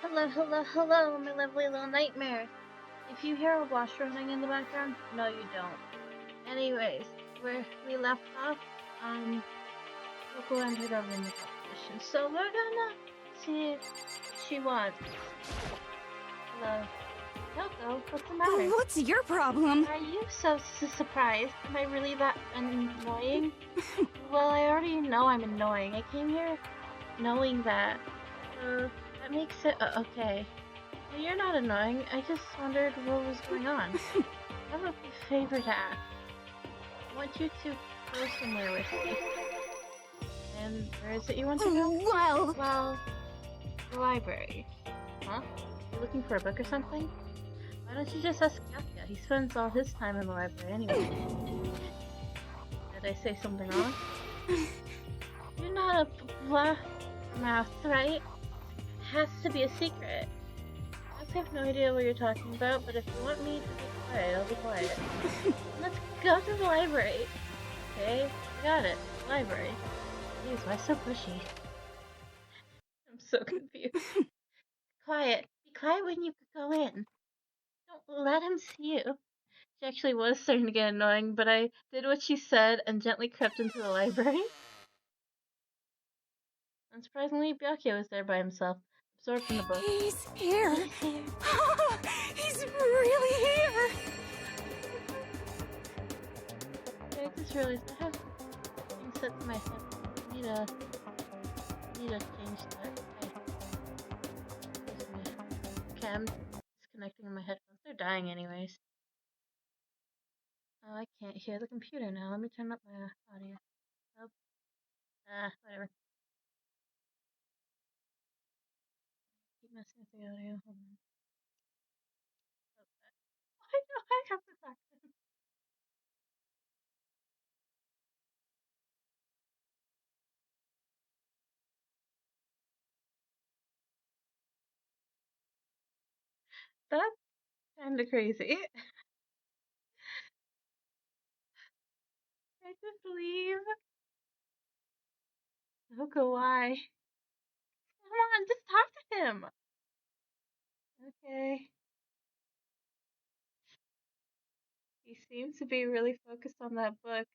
Hello, hello, hello, my lovely little nightmare. If you hear a wash running in the background, no, you don't. Anyways, where we left off, Coco entered our room without permission, so we're gonna see if she wants. Hello. Coco, what's the matter? What's your problem? Are you so surprised? Am I really that annoying? Well, I already know I'm annoying. I came here knowing that. That makes it okay. Well, you're not annoying. I just wondered what was going on. I have a favor to ask. I want you to go somewhere with me. And where is it you want to go? Well, the library. Huh? You looking for a book or something? Why don't you just ask Kapka? He spends all his time in the library anyway. Did I say something wrong? You're not a blabbermouth, right? It has to be a secret. I have no idea what you're talking about, but if you want me to be quiet, I'll be quiet. Let's go to the library. Okay, I got it. Library. Jeez, why so pushy? I'm so confused. Quiet. Be quiet when you go in. Don't let him see you. She actually was starting to get annoying, but I did what she said and gently crept into the library. Unsurprisingly, Byakuya was there by himself, absorbed in the book. He's here. He's here. He's really here. Okay, I just realized I have things set to my head. I need to change that. Okay, I'm disconnecting my headphones. They're dying anyways. Oh, I can't hear the computer now. Let me turn up my audio. Oh, whatever. Keep messing with the audio. Hold on. I know I have to talk to him. That's kind of crazy. I just leave. Coco, why? Come on, just talk to him. Okay. He seems to be really focused on that book.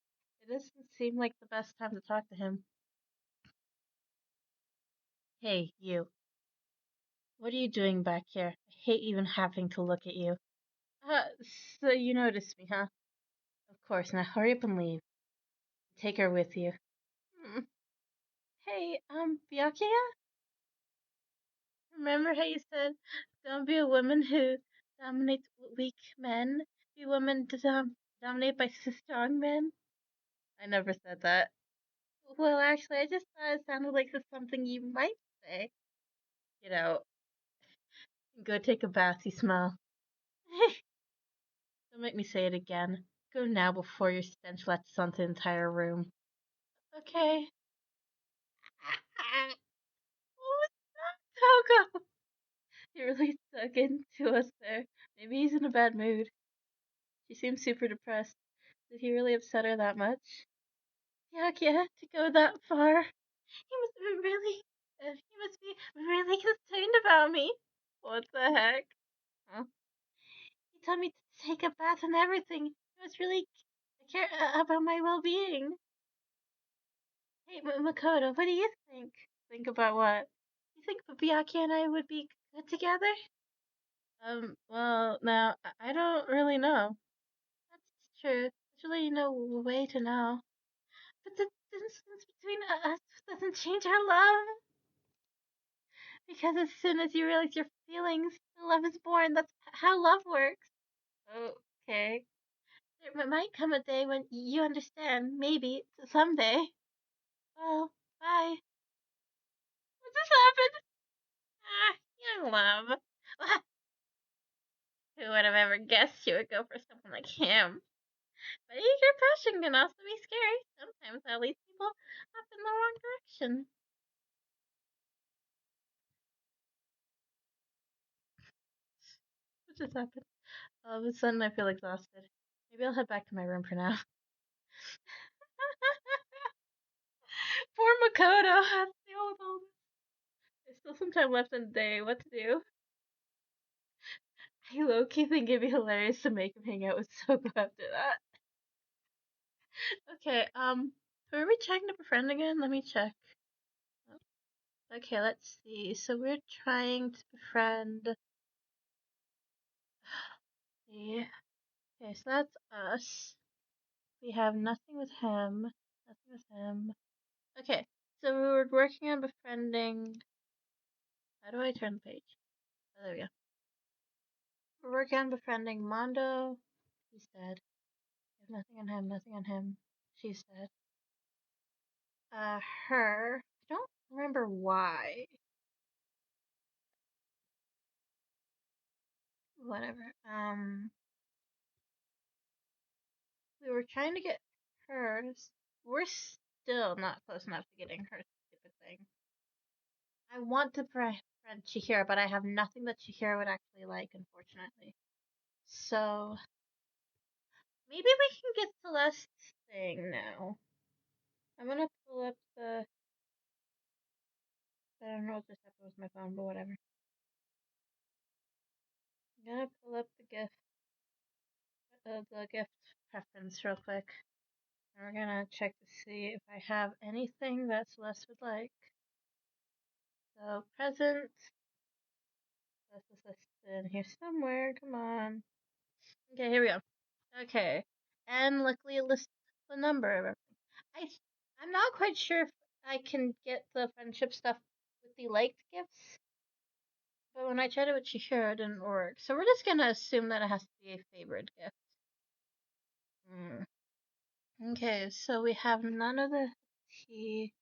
It doesn't seem like the best time to talk to him. Hey, you. What are you doing back here? I hate even having to look at you. Uh, so you noticed me, huh? Of course, now hurry up and leave. Take her with you. Hmm. Hey, Byakuya? Remember how you said, don't be a woman who dominates weak men? Be a woman dominated by strong men? I never said that. Well, actually, I just thought it sounded like something you might say. Get out. Go take a bath, you smell. Don't make me say it again. Go now before your stench lets onto the entire room. Okay. What was that, Togo? He really stuck into us there. Maybe he's in a bad mood. She seems super depressed. Did he really upset her that much? Yeah, to go that far. He must be really concerned about me. What the heck? Huh? He told me to take a bath and everything. He was really care about my well-being. Hey, Makoto, what do you think? Think about what? You think Byakuya and I would be good together? Well, now, I don't really know. That's true. There's really no way to know. But the distance between us doesn't change our love. Because as soon as you realize your feelings, the love is born. That's how love works. Okay. There might come a day when you understand. Maybe. Someday. Well, bye. What just happened? Young love. Who would have ever guessed you would go for someone like him? But eager passion can also be scary. Sometimes that leads people off in the wrong direction. What just happened? All of a sudden, I feel exhausted. Maybe I'll head back to my room for now. Poor Makoto has to deal with all this. There's still some time left in the day. What to do? I low-key think it'd be hilarious to make him hang out with Soko after that. Okay, who are we trying to befriend again? Let me check. Okay, let's see. So we're trying to befriend. See. Okay, so that's us. We have nothing with him. Nothing with him. Okay, so we were working on befriending. How do I turn the page? Oh, there we go. We're working on befriending Mondo. He's dead. We have nothing on him. Nothing on him. She's dead. Her. I don't remember why. Whatever. We were trying to get hers. We're still not close enough to getting her stupid thing. I want to befriend Chihiro, but I have nothing that Chihiro would actually like, unfortunately. So maybe we can get Celeste's thing now. I'm gonna pull up the. I don't know what this happened with my phone, but whatever. I'm gonna pull up the gift preference real quick. And we're gonna check to see if I have anything that Celeste would like. So present. Celeste is listed in here somewhere. Come on. Okay, here we go. Okay, and luckily it lists the number of everything. I'm not quite sure if I can get the friendship stuff with the liked gifts, but when I tried it with Chihiro, it didn't work. So we're just gonna assume that it has to be a favorite gift. Okay, so we have none of the T.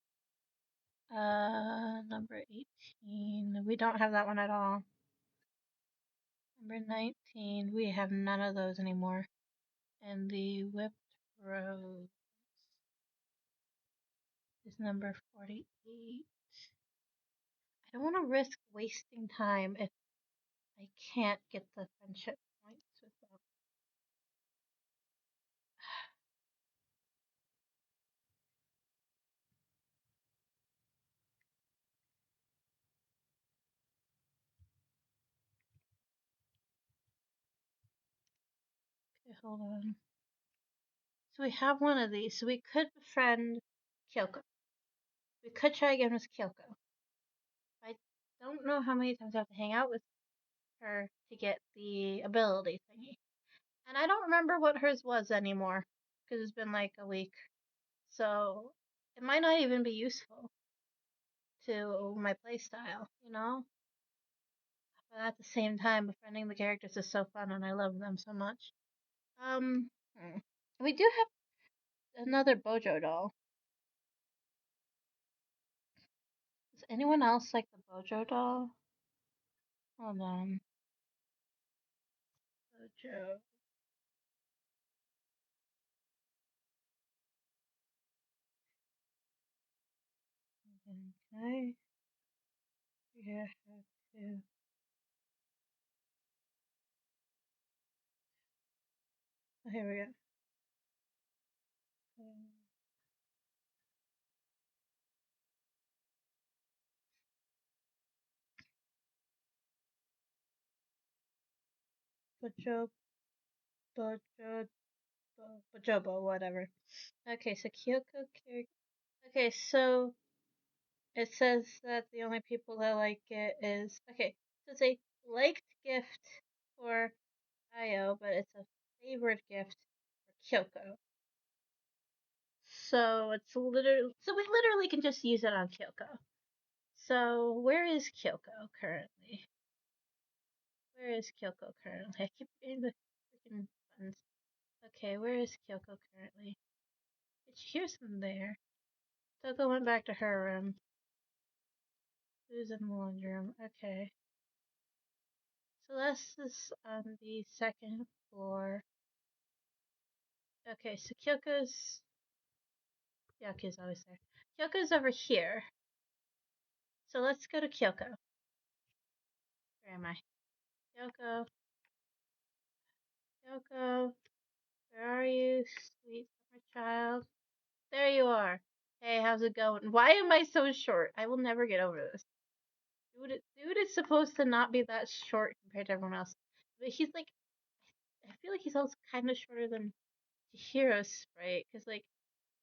Number 18. We don't have that one at all. Number 19. We have none of those anymore. And the whipped rose is number 48. I don't want to risk wasting time if I can't get the friendship points with them. Okay, hold on. So we have one of these. So we could befriend Kyoko. We could try again with Kyoko. I don't know how many times I have to hang out with her to get the ability thingy. And I don't remember what hers was anymore because it's been like a week. So it might not even be useful to my playstyle, you know? But at the same time, befriending the characters is so fun and I love them so much. Um, we do have another Bojo doll. Does anyone else like the Bojo doll? Hold on. Bojo. Okay. Yeah, have to. Oh, here we go. Bojo, Bojo, Bojobo, whatever. Okay, so Kyoko character. Okay, so it says that the only people that like it is okay. So it's a liked gift for Ayo, but it's a favorite gift for Kyoko. So it's literally we literally can just use it on Kyoko. So where is Kyoko currently? Where is Kyoko currently? I keep getting the freaking buttons. Okay, where is Kyoko currently? Here's them there. Kyoko went back to her room. Who's in the laundry room? Okay. Celeste is on the second floor. Okay, so Kyoko's. Kyoko's always there. Kyoko's over here. So let's go to Kyoko. Where am I? Kyoko. Kyoko. Where are you, sweet summer child? There you are. Hey, how's it going? Why am I so short? I will never get over this. Dude is supposed to not be that short compared to everyone else, but he's like, I feel like he's also kind of shorter than Chihiro's sprite, because like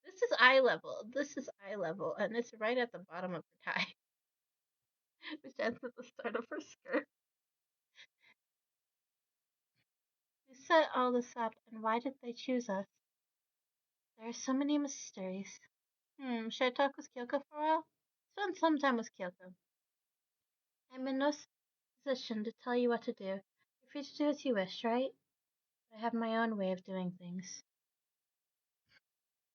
this is eye level, and it's right at the bottom of her tie, which ends at the start of her skirt. Who set all this up, and why did they choose us? There are so many mysteries. Should I talk with Kyoko for a while? Spend some time with Kyoko. I'm in no position to tell you what to do. You're free to do as you wish, right? But I have my own way of doing things.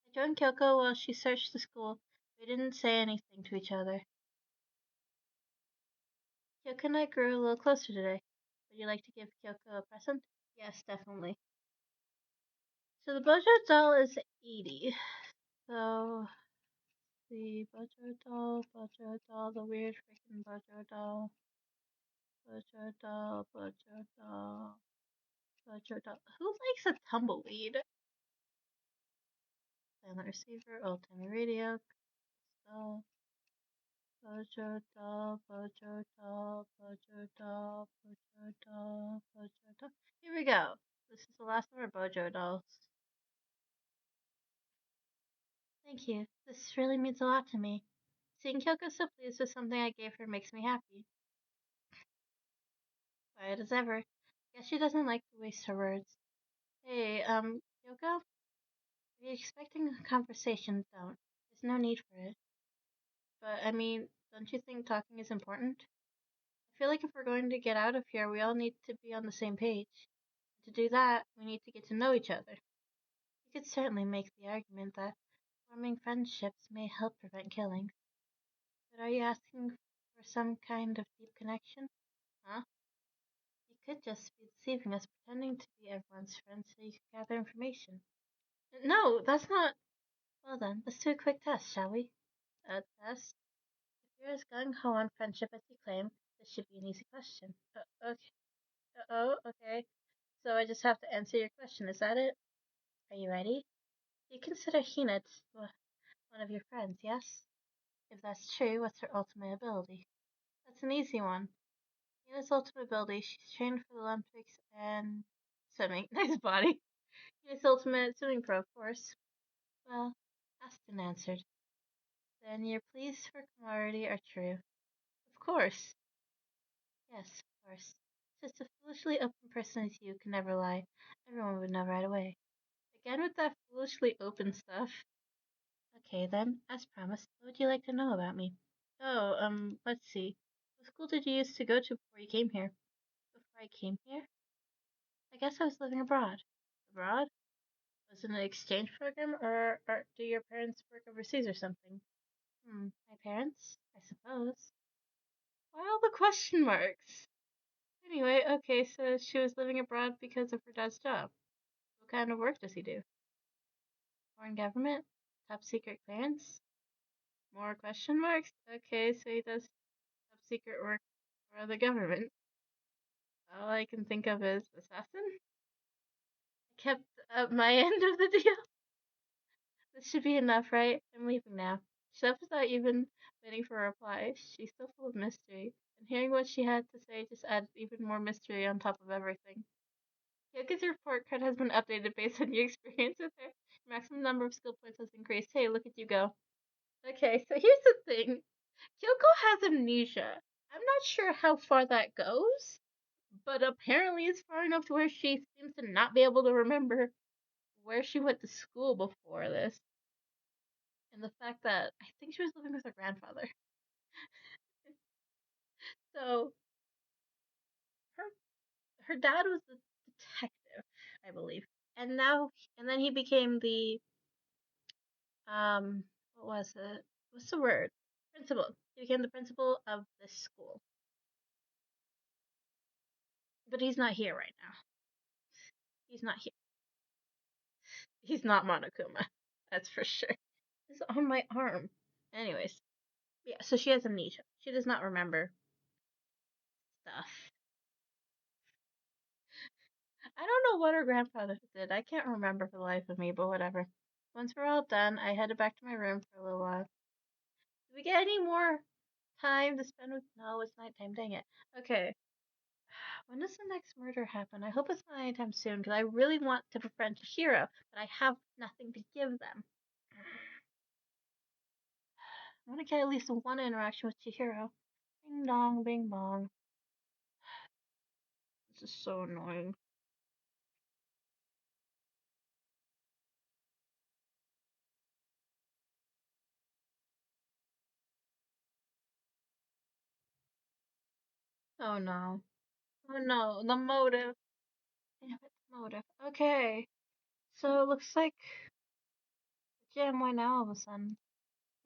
I joined Kyoko while she searched the school. We didn't say anything to each other. Kyoko and I grew a little closer today. Would you like to give Kyoko a present? Yes, definitely. So the Bojo doll is 80. So the Bojo doll, the weird freaking Bojo doll. Bojo doll, Bojo doll, Bojo doll. Who likes a tumbleweed? Silent receiver, old timey radio, doll, Bojo doll, Bojo doll, Bojo doll, Bojo doll, Bojo doll. Here we go. This is the last of our Bojo dolls. Thank you. This really means a lot to me. Seeing Kyoko so pleased with something I gave her makes me happy. Quiet as ever. Guess she doesn't like to waste her words. Hey, Kyoko? If you're expecting a conversation, don't. There's no need for it. But, I mean, don't you think talking is important? I feel like if we're going to get out of here, we all need to be on the same page. To do that, we need to get to know each other. You could certainly make the argument that forming friendships may help prevent killings. But are you asking for some kind of deep connection? Huh? You could just be deceiving us, pretending to be everyone's friend so you can gather information. No, that's not. Well then, let's do a quick test, shall we? A test? If you're as gung ho on friendship as you claim, this should be an easy question. Okay. Oh, okay. So I just have to answer your question, is that it? Are you ready? You consider Hina one of your friends, yes? If that's true, what's her ultimate ability? That's an easy one. Hina's ultimate ability, she's trained for the Olympics and swimming. Nice body. Hina's ultimate swimming pro, of course. Well, asked and answered. Then your pleas for camaraderie are true. Of course. Yes, of course. Such a foolishly open person as you can never lie. Everyone would know right away. Again with that foolishly open stuff. Okay then, as promised, what would you like to know about me? Oh, let's see. What school did you used to go to before you came here? Before I came here? I guess I was living abroad. Abroad? Was it an exchange program, or do your parents work overseas or something? My parents? I suppose. Why all the question marks? Anyway, okay, so she was living abroad because of her dad's job. What kind of work does he do? Foreign government? Top secret clearance? More question marks? Okay, so he does top secret work for the government. All I can think of is assassin? I kept up my end of the deal. This should be enough, right? I'm leaving now. She left without even waiting for a reply. She's so full of mystery, and hearing what she had to say just added even more mystery on top of everything. Yoka's report card has been updated based on your experience with her. Your maximum number of skill points has increased. Hey, look at you go. Okay, so here's the thing. Kyoko has amnesia. I'm not sure how far that goes, but apparently it's far enough to where she seems to not be able to remember where she went to school before this. And the fact that I think she was living with her grandfather. So her her dad was a detective, I believe. And then he became the what was it? What's the word? Principal. He became the principal of this school. But he's not here right now. He's not here. He's not Monokuma. That's for sure. It's on my arm. Anyways. Yeah, so she has amnesia. She does not remember stuff. I don't know what her grandfather did. I can't remember for the life of me, but whatever. Once we're all done, I headed back to my room for a little while. Did we get any more time to spend with. No, it's nighttime. Dang it. Okay. When does the next murder happen? I hope it's not anytime soon because I really want to befriend Chihiro, but I have nothing to give them. I want to get at least one interaction with Chihiro. Bing dong, bing bong. This is so annoying. Oh no. Oh no, the motive. Damn it, the motive. Okay. So it looks like the jam went out all of a sudden.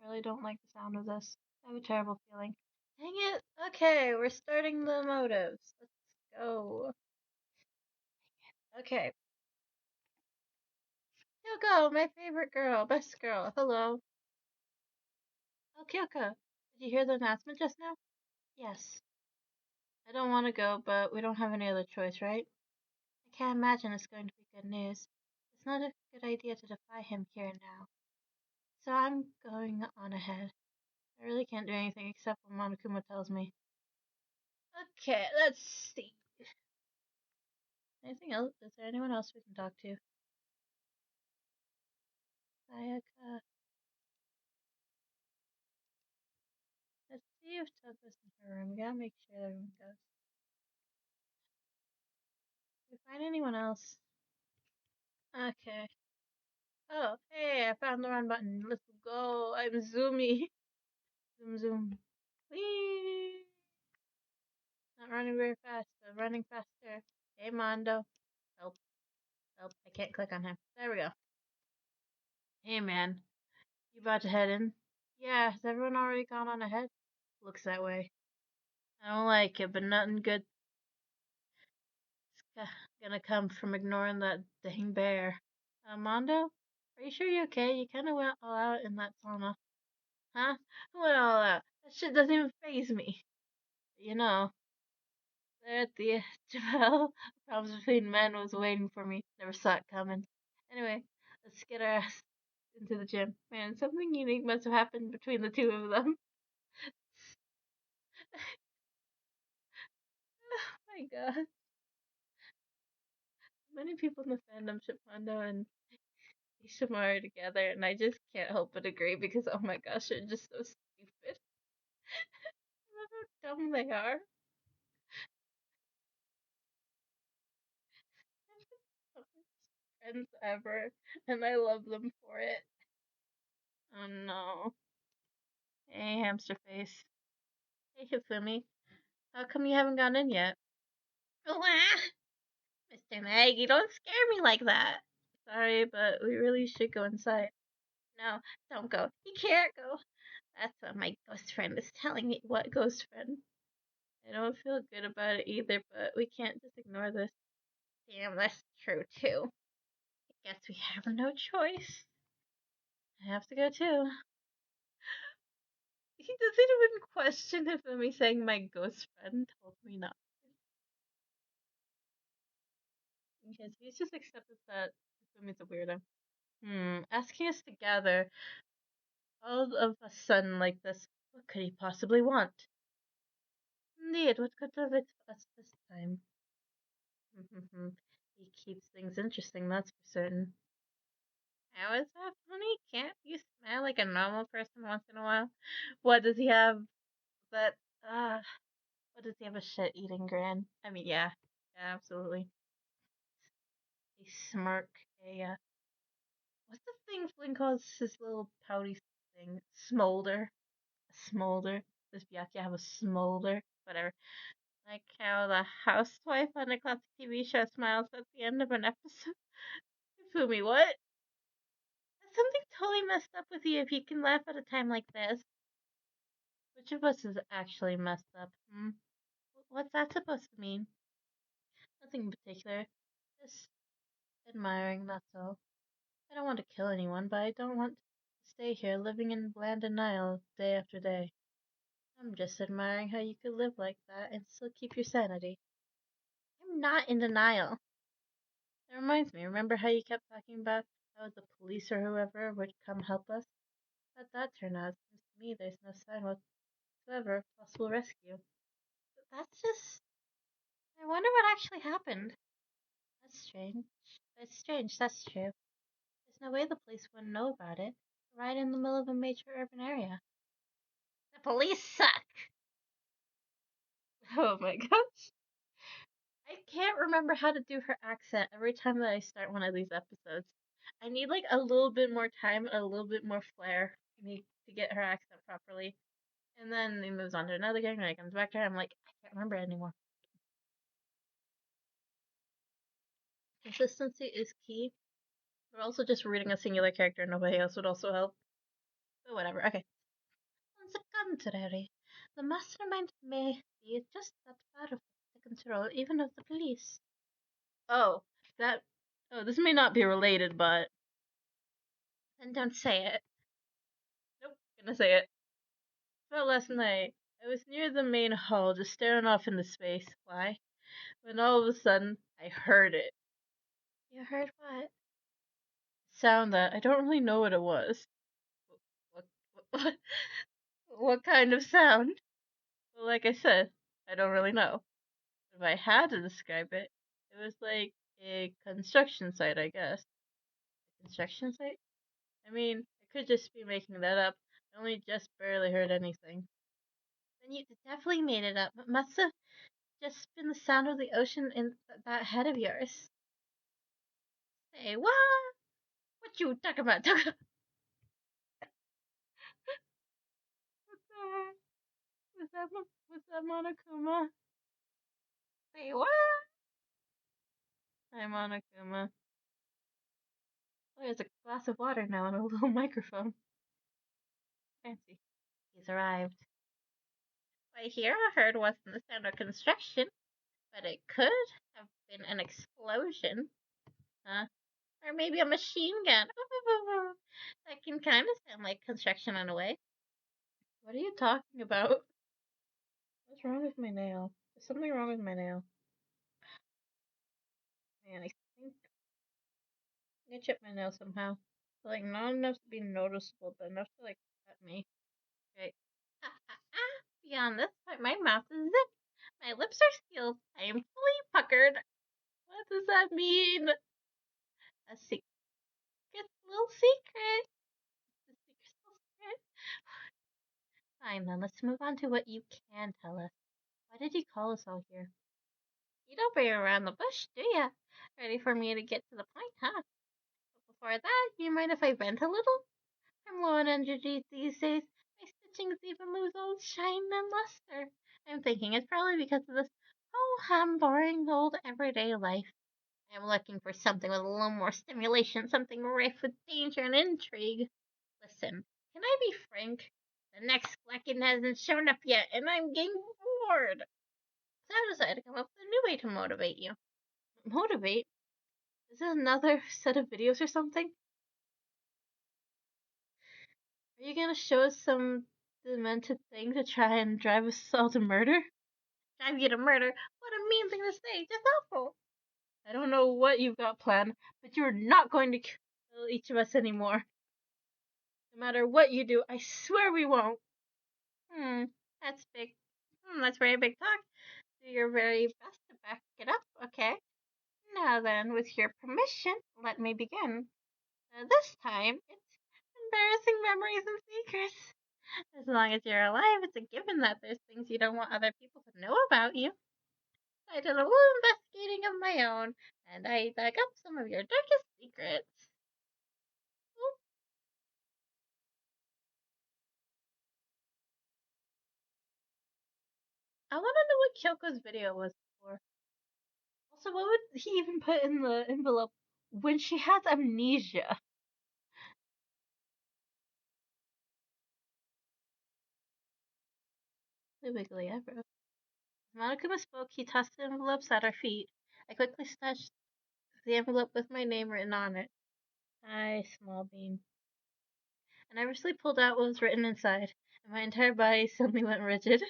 I really don't like the sound of this. I have a terrible feeling. Dang it. Okay, we're starting the motives. Let's go. Okay. Kyoko, my favorite girl, best girl. Hello. Oh, Kyoko. Did you hear the announcement just now? Yes. I don't want to go, but we don't have any other choice, right? I can't imagine it's going to be good news. It's not a good idea to defy him here and now. So I'm going on ahead. I really can't do anything except what Monokuma tells me. Okay, let's see. Anything else? Is there anyone else we can talk to? Sayaka. Let's see if Toko's in her room. We gotta make sure everyone goes. Did we find anyone else? Okay. Oh, hey, I found the run button. Let's go. I'm zoomy. Zoom, zoom. Whee! Not running very fast, but running faster. Hey, Mondo. Help, help. I can't click on him. There we go. Hey, man. You about to head in? Yeah, has everyone already gone on ahead? Looks that way. I don't like it, but nothing good is gonna come from ignoring that dang bear. Mondo? Are you sure you're okay? You kinda went all out in that sauna. Huh? I went all out. That shit doesn't even faze me. You know, there at the edge of hell, problems between men was waiting for me. Never saw it coming. Anyway, let's get our ass into the gym. Man, something unique must have happened between the two of them. Oh my god. Many people in the fandom ship Mondo and Ishimari together, and I just can't help but agree because, oh my gosh, they're just so stupid. I love how dumb they are. Friends ever, and I love them for it. Oh no. Hey, hamster face. Hey, Hifumi. How come you haven't gone in yet? Mr. Maggie, don't scare me like that. Sorry, but we really should go inside. No, don't go. You can't go. That's what my ghost friend is telling me. What ghost friend? I don't feel good about it either, but we can't just ignore this. Damn, that's true too. I guess we have no choice. I have to go too. He doesn't even question if me saying my ghost friend told me not to. Because he's just accepted that Fumi's a weirdo. Asking us to gather all of a sudden like this, what could he possibly want? Indeed, what could have it us this time? He keeps things interesting, that's for certain. How is that funny? Can't you smile like a normal person once in a while? What does he have that, uh, what does he have a shit eating grin? I mean, yeah, absolutely. A smirk, what's the thing Flynn calls his little pouty thing? Smolder. A smolder. Does Byakuya have a smolder? Whatever. Like how the housewife on a classic TV show smiles at the end of an episode. Fumi, what? Is something totally messed up with you if you can laugh at a time like this? Which of us is actually messed up? What's that supposed to mean? Nothing in particular. Just admiring, that's all. I don't want to kill anyone, but I don't want to stay here living in bland denial day after day. I'm just admiring how you could live like that and still keep your sanity. I'm not in denial. That reminds me, remember how you kept talking about how the police or whoever would come help us? How'd that turn out? Seems to me there's no sign what's whoever, possible rescue. But that's just. I wonder what actually happened. That's strange. It's strange, that's true. There's no way the police wouldn't know about it. Right in the middle of a major urban area. The police suck! Oh my gosh. I can't remember how to do her accent every time that I start one of these episodes. I need like a little bit more time and a little bit more flair to get her accent properly. And then he moves on to another game and it comes back to her. I'm like, I can't remember it anymore. Consistency is key. But also just reading a singular character and nobody else would also help. But whatever, okay. On the contrary, the mastermind may be just that far of the control even of the police. Oh, that. Oh, this may not be related, but. Then don't say it. Nope, gonna say it. So last night, I was near the main hall just staring off into space. Why? When all of a sudden, I heard it. You heard what? Sound that I don't really know what it was. What, what, what kind of sound? Well, like I said, I don't really know. If I had to describe it, it was like a construction site, I guess. A construction site? I mean, I could just be making that up. I only just barely heard anything. Then you definitely made it up. It must have just been the sound of the ocean in that head of yours. Say what? What you talking about? Was that Monokuma? Say what? Hi Monokuma. Oh, there's a glass of water now and a little microphone. Fancy. He's arrived. What I hear I heard wasn't the sound of construction, but it could have been an explosion. Huh? Or maybe a machine gun. That can kind of sound like construction in a way. What are you talking about? What's wrong with my nail? There's something wrong with my nail. Man, I think I can chip my nail somehow. Like, not enough to be noticeable, but enough to, like, cut me. Okay. Beyond this part, my mouth is zipped. My lips are sealed. I am fully puckered. What does that mean? A secret little secret. A secret little secret. Fine, then let's move on to what you can tell us. Why did you call us all here? You don't beat around the bush, do ya? Ready for me to get to the point, huh? But before that, you mind if I vent a little? I'm low on energy these days. My stitchings even lose all shine and luster. I'm thinking it's probably because of this boring old everyday life. I'm looking for something with a little more stimulation, something rife with danger and intrigue. Listen, can I be frank? The next Flecken hasn't shown up yet, and I'm getting bored. So I decided to come up with a new way to motivate you. Motivate? Is it another set of videos or something? Are you gonna show us some demented thing to try and drive us all to murder? Drive you to murder? What a mean thing to say! Just awful! I don't know what you've got planned, but you're not going to kill each of us anymore. No matter what you do, I swear we won't. That's big. That's very big talk. Do your very best to back it up, okay? Now then, with your permission, let me begin. This time, it's embarrassing memories and secrets. As long as you're alive, it's a given that there's things you don't want other people to know about you. I did a little investigating of my own, and I dug up some of your darkest secrets. Ooh, I want to know what Kyoko's video was for. Also, what would he even put in the envelope when she has amnesia? The wiggly eyebrow. As Monokuma spoke, he tossed the envelopes at our feet. I quickly snatched the envelope with my name written on it. Hi, small bean. I nervously pulled out what was written inside, and my entire body suddenly went rigid.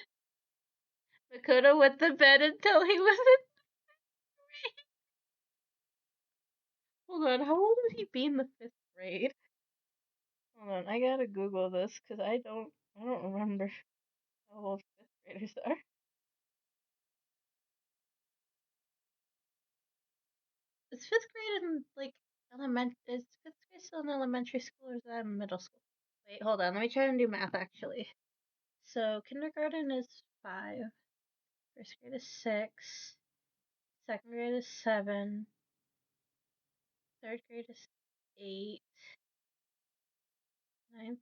Makoto wet the bed until he wasn't. Hold on, how old would he be in the 5th grade? Hold on, I gotta Google this because I don't remember. how old 5th graders are. Is 5th grade in, like, is 5th grade still in elementary school or is that in middle school? Wait, hold on. Let me try and do math, actually. So, kindergarten is 5. 1st grade is 6. 2nd grade is 7. 3rd grade is 8. 9th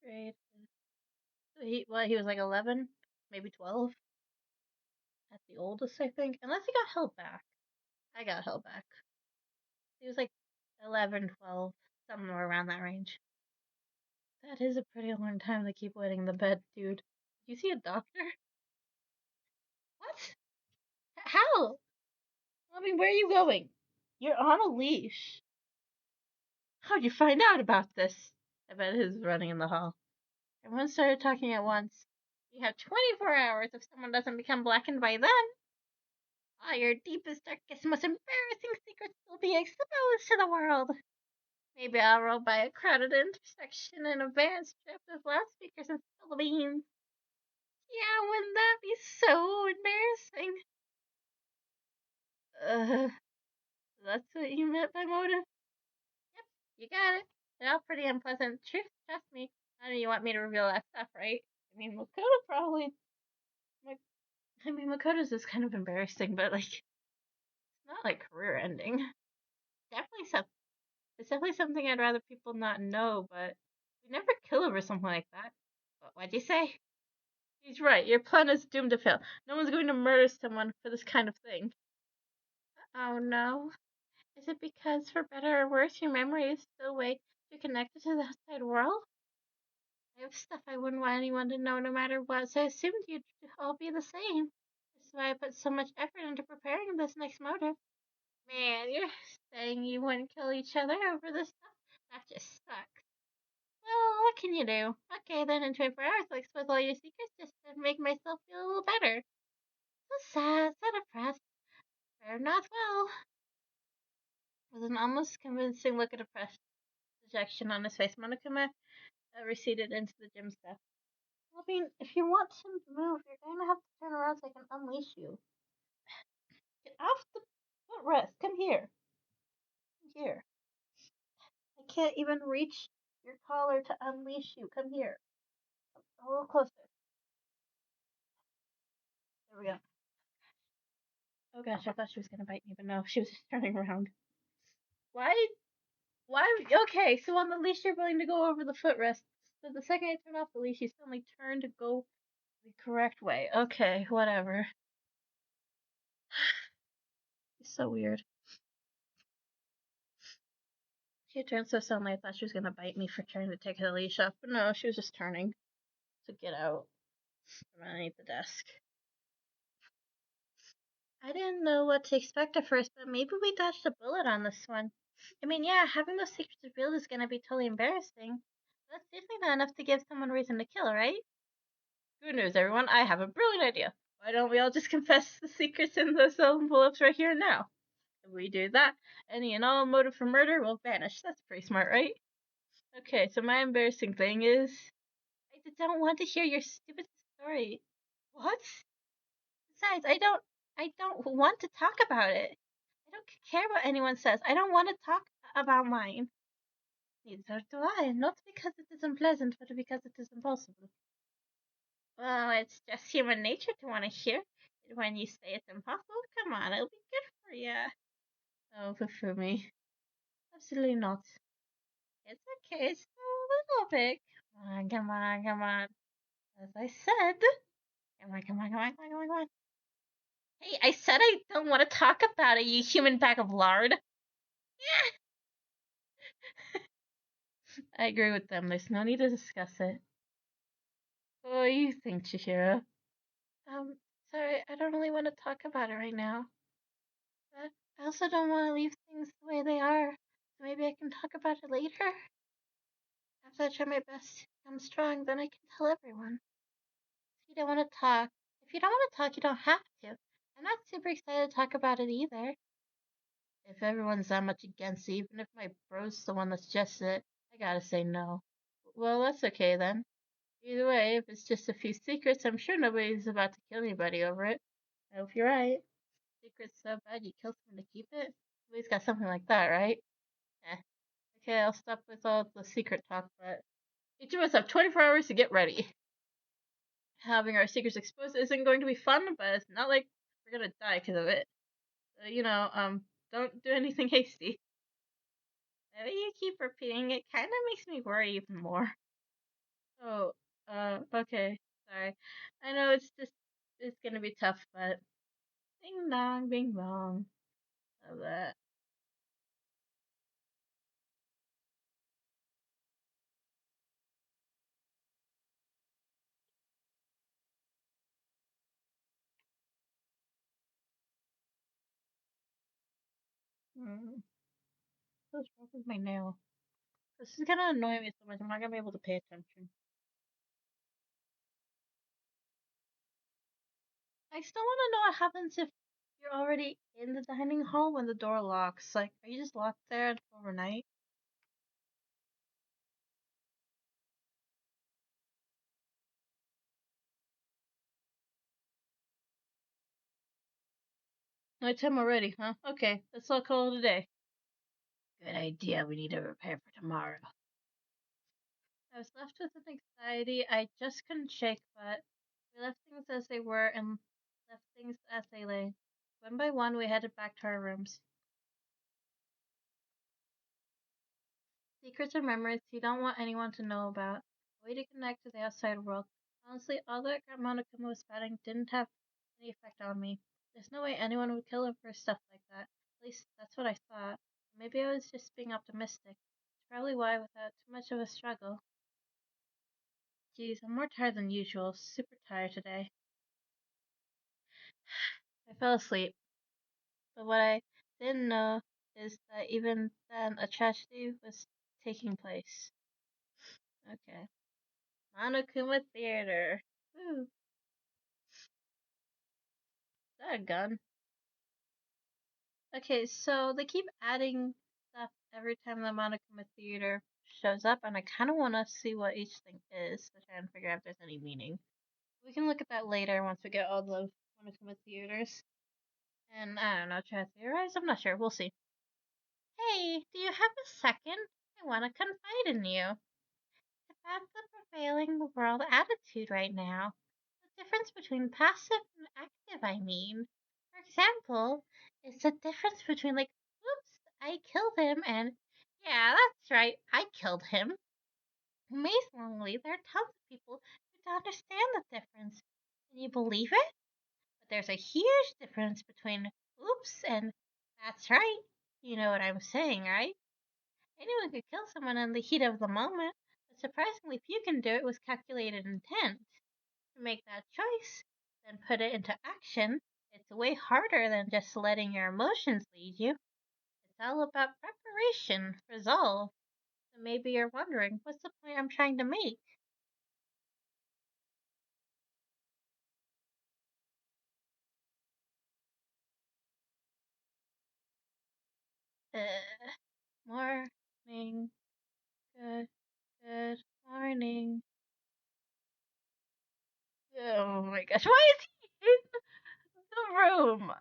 grade is... he was like 11? Maybe 12? At the oldest, I think. Unless he got held back. I got held back. He was like 11, 12, somewhere around that range. That is a pretty long time to keep wetting the bed, dude. Did you see a doctor? What? How? I mean, where are you going? You're on a leash. How'd you find out about this? I bet his running in the hall. Everyone started talking at once. You have 24 hours if someone doesn't become blackened by then. All your deepest, darkest, most embarrassing secrets will be exposed to the world. Maybe I'll roll by a crowded intersection in a van strapped with loudspeakers and spill the beans. Yeah, wouldn't that be so embarrassing? That's what you meant by motive? Yep, you got it. They're all pretty unpleasant. Trust me. I know you want me to reveal that stuff, right? I mean, Makoto probably. Makoto's is kind of embarrassing, but like, it's not like career ending. Definitely some. It's definitely something I'd rather people not know, but we never kill over something like that. What'd you say? He's right. Your plan is doomed to fail. No one's going to murder someone for this kind of thing. Oh no. Is it because, for better or worse, your memory is still way too connected to the outside world? I have stuff I wouldn't want anyone to know no matter what, so I assumed you'd all be the same. That's why I put so much effort into preparing this next motive. Man, you're saying you wouldn't kill each other over this stuff? That just sucks. Well, what can you do? Okay, then in 24 hours I'll expose all your secrets just to make myself feel a little better. So sad, so depressed. Fair not well. With an almost convincing look of depressed dejection on his face, Monokuma receded into the gym steps. I mean, if you want him to move, you're going to have to turn around so I can unleash you. Get off the footrest. Come here. Come here. I can't even reach your collar to unleash you. Come here. A little closer. There we go. Oh gosh, I thought she was going to bite me, but no, she was just turning around. Why? Why? Okay, so on the leash, you're willing to go over the footrest. So the second I turn off the leash, you suddenly turn to go the correct way. Okay, whatever. It's so weird. She turned so suddenly I thought she was gonna bite me for trying to take the leash off, but no, she was just turning to get out from underneath the desk. I didn't know what to expect at first, but maybe we dodged a bullet on this one. I mean, yeah, having those secrets revealed is gonna be totally embarrassing. But that's definitely not enough to give someone reason to kill, right? Good news, everyone. I have a brilliant idea. Why don't we all just confess the secrets in those envelopes right here and now? If we do that, any and all motive for murder will vanish. That's pretty smart, right? Okay, so my embarrassing thing is I don't want to hear your stupid story. What? Besides, I don't want to talk about it. I don't care what anyone says. I don't want to talk about mine. Neither do I. Not because it is unpleasant, but because it is impossible. Well, it's just human nature to want to hear it when you say it's impossible. Come on, it'll be good for you. Oh, for me. Absolutely not. It's okay, just a little bit. Come on, come on, come on. As I said. Come on, come on, come on, come on, come on, come on. Hey, I said I don't want to talk about it, you human bag of lard. I agree with them. There's no need to discuss it. What do you think, Chihiro? Sorry, I don't really want to talk about it right now. But I also don't want to leave things the way they are. So maybe I can talk about it later. After I try my best to become strong, then I can tell everyone. If you don't want to talk, you don't have to. I'm not super excited to talk about it either. If everyone's that much against it, even if my bro's the one that suggested it, I gotta say no. Well, that's okay then. Either way, if it's just a few secrets, I'm sure nobody's about to kill anybody over it. I hope you're right. Secret's so bad you kill someone to keep it? Nobody's got something like that, right? Eh. Okay, I'll stop with all the secret talk, but each of us have 24 hours to get ready. Having our secrets exposed isn't going to be fun, but it's not like we're gonna die because of it. Don't do anything hasty. The way you keep repeating it kind of makes me worry even more. Oh, okay. Sorry. I know it's gonna be tough, but ding dong, bing bong. Love that. Mm. What's wrong with my nail? This is gonna annoy me so much. I'm not gonna be able to pay attention. I still want to know what happens if you're already in the dining hall when the door locks. Like, are you just locked there overnight? Nighttime already, huh? Okay, let's all call it a day. Good idea. We need to prepare for tomorrow. I was left with an anxiety I just couldn't shake, but we left things as they were and left things as they lay. One by one, we headed back to our rooms. Secrets and memories you don't want anyone to know about. A way to connect to the outside world. Honestly, all that Grandma Nakuma was spouting didn't have any effect on me. There's no way anyone would kill him for stuff like that. At least that's what I thought. Maybe I was just being optimistic. It's probably why, without too much of a struggle. Geez, I'm more tired than usual. Super tired today. I fell asleep, but what I didn't know is that even then a tragedy was taking place. Okay. Monokuma Theater. Ooh, is that a gun? Okay, so they keep adding stuff every time the Monokuma Theater shows up, and I kind of want to see what each thing is to try and figure out if there's any meaning. We can look at that later once we get all the Monokuma Theaters. And I don't know, try to theorize? I'm not sure. We'll see. Hey, do you have a second? I want to confide in you. About the prevailing world attitude right now. The difference between passive and active, I mean. For example, it's the difference between, like, oops, I killed him, and yeah, that's right, I killed him. Amazingly, there are tons of people who don't understand the difference. Can you believe it? But there's a huge difference between oops and that's right. You know what I'm saying, right? Anyone could kill someone in the heat of the moment, but surprisingly few can do it with calculated intent. To make that choice, then put it into action, it's way harder than just letting your emotions lead you. It's all about preparation, resolve. So maybe you're wondering, what's the point I'm trying to make? Uh, morning, good morning. Oh my gosh, why is he in the room?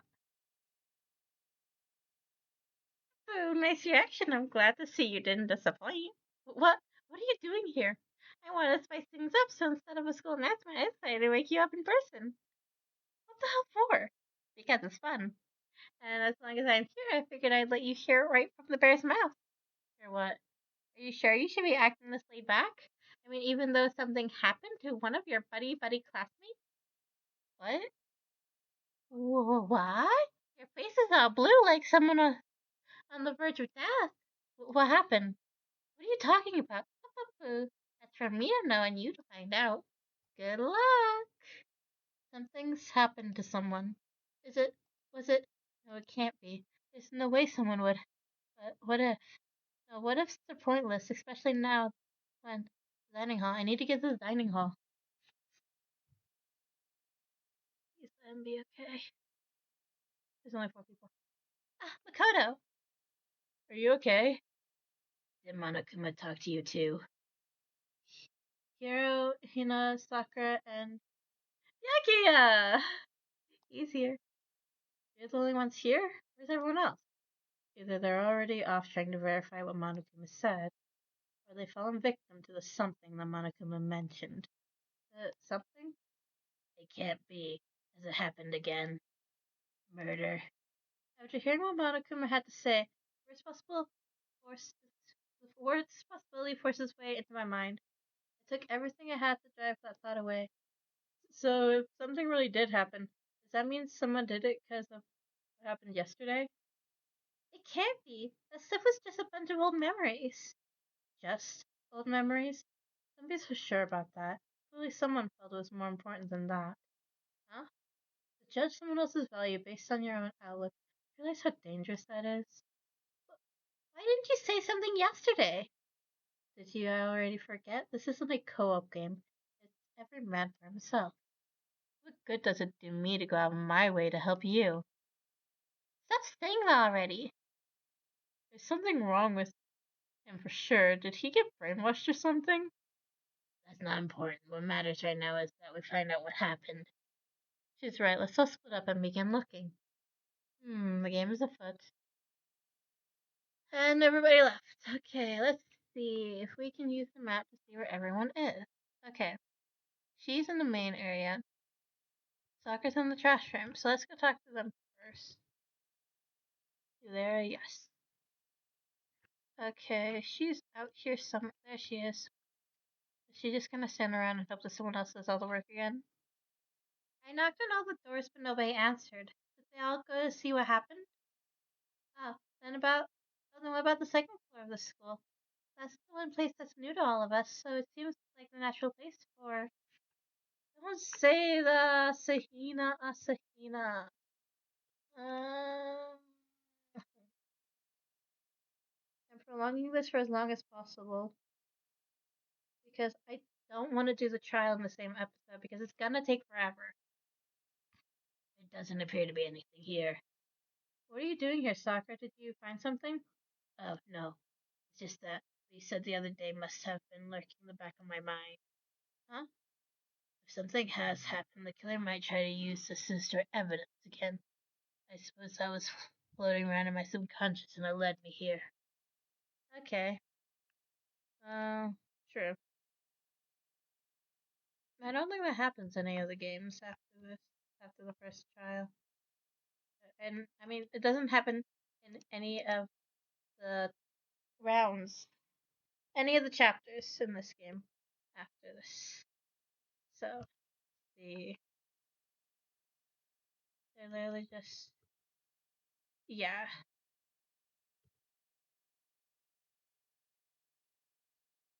Oh, nice reaction. I'm glad to see you didn't disappoint. What are you doing here? I want to spice things up, so instead of a school announcement, I decided to wake you up in person. What the hell for? Because it's fun. And as long as I'm here, I figured I'd let you hear it right from the bear's mouth. Or what? Are you sure you should be acting this laid back? I mean, even though something happened to one of your buddy classmates? What? What? Your face is all blue like someone on the verge of death. What happened? What are you talking about? That's for me to know and you to find out. Good luck. Something's happened to someone. Is it? Was it? No, it can't be. There's no way someone would. But what if? No, what ifs are pointless, especially now when dining hall. I need to get to the dining hall. Please let him be okay. There's only 4 people. Ah, Makoto! Are you okay? Did Monokuma talk to you too? Hiro, Hina, Sakura, and Yakiya! He's here. You're the only ones here? Where's everyone else? Either they're already off trying to verify what Monokuma said, or they've fallen victim to the something that Monokuma mentioned. Something? It can't be, as it happened again. Murder. After hearing what Monokuma had to say, the word responsibility forced its way into my mind. I took everything I had to drive that thought away. So, if something really did happen, does that mean someone did it because of what happened yesterday? It can't be. That stuff was just a bunch of old memories. Just old memories? Don't be so sure about that. Clearly someone felt it was more important than that. Huh? To judge someone else's value based on your own outlook, realize how dangerous that is? Why didn't you say something yesterday? Did you already forget? This isn't a co-op game. It's every man for himself. What good does it do me to go out of my way to help you? Stop saying that already. There's something wrong with him for sure. Did he get brainwashed or something? That's not important. What matters right now is that we find out what happened. She's right. Let's all split up and begin looking. The game is afoot. And everybody left. Okay, let's see if we can use the map to see where everyone is. Okay. She's in the main area. Soccer's in the trash room, so let's go talk to them first. You there? Yes. Okay, she's out here somewhere. There she is. Is she just gonna stand around and hope that someone else does all the work again? I knocked on all the doors, but nobody answered. Did they all go to see what happened? Oh, then what about the second floor of the school? That's the one place that's new to all of us, so it seems like the natural place for. Don't say the Asahina Asahina. Um, I'm prolonging this for as long as possible because I don't want to do the trial in the same episode because it's gonna take forever. It doesn't appear to be anything here. What are you doing here, Sakura? Did you find something? Oh, no. It's just that what you said the other day must have been lurking in the back of my mind. Huh? If something has happened, the killer might try to use this as evidence again. I suppose I was floating around in my subconscious and it led me here. Okay. True. I don't think that happens in any of the games after the first trial. And, I mean, it doesn't happen in any of the rounds, any of the chapters in this game after this. So, they're literally just, yeah.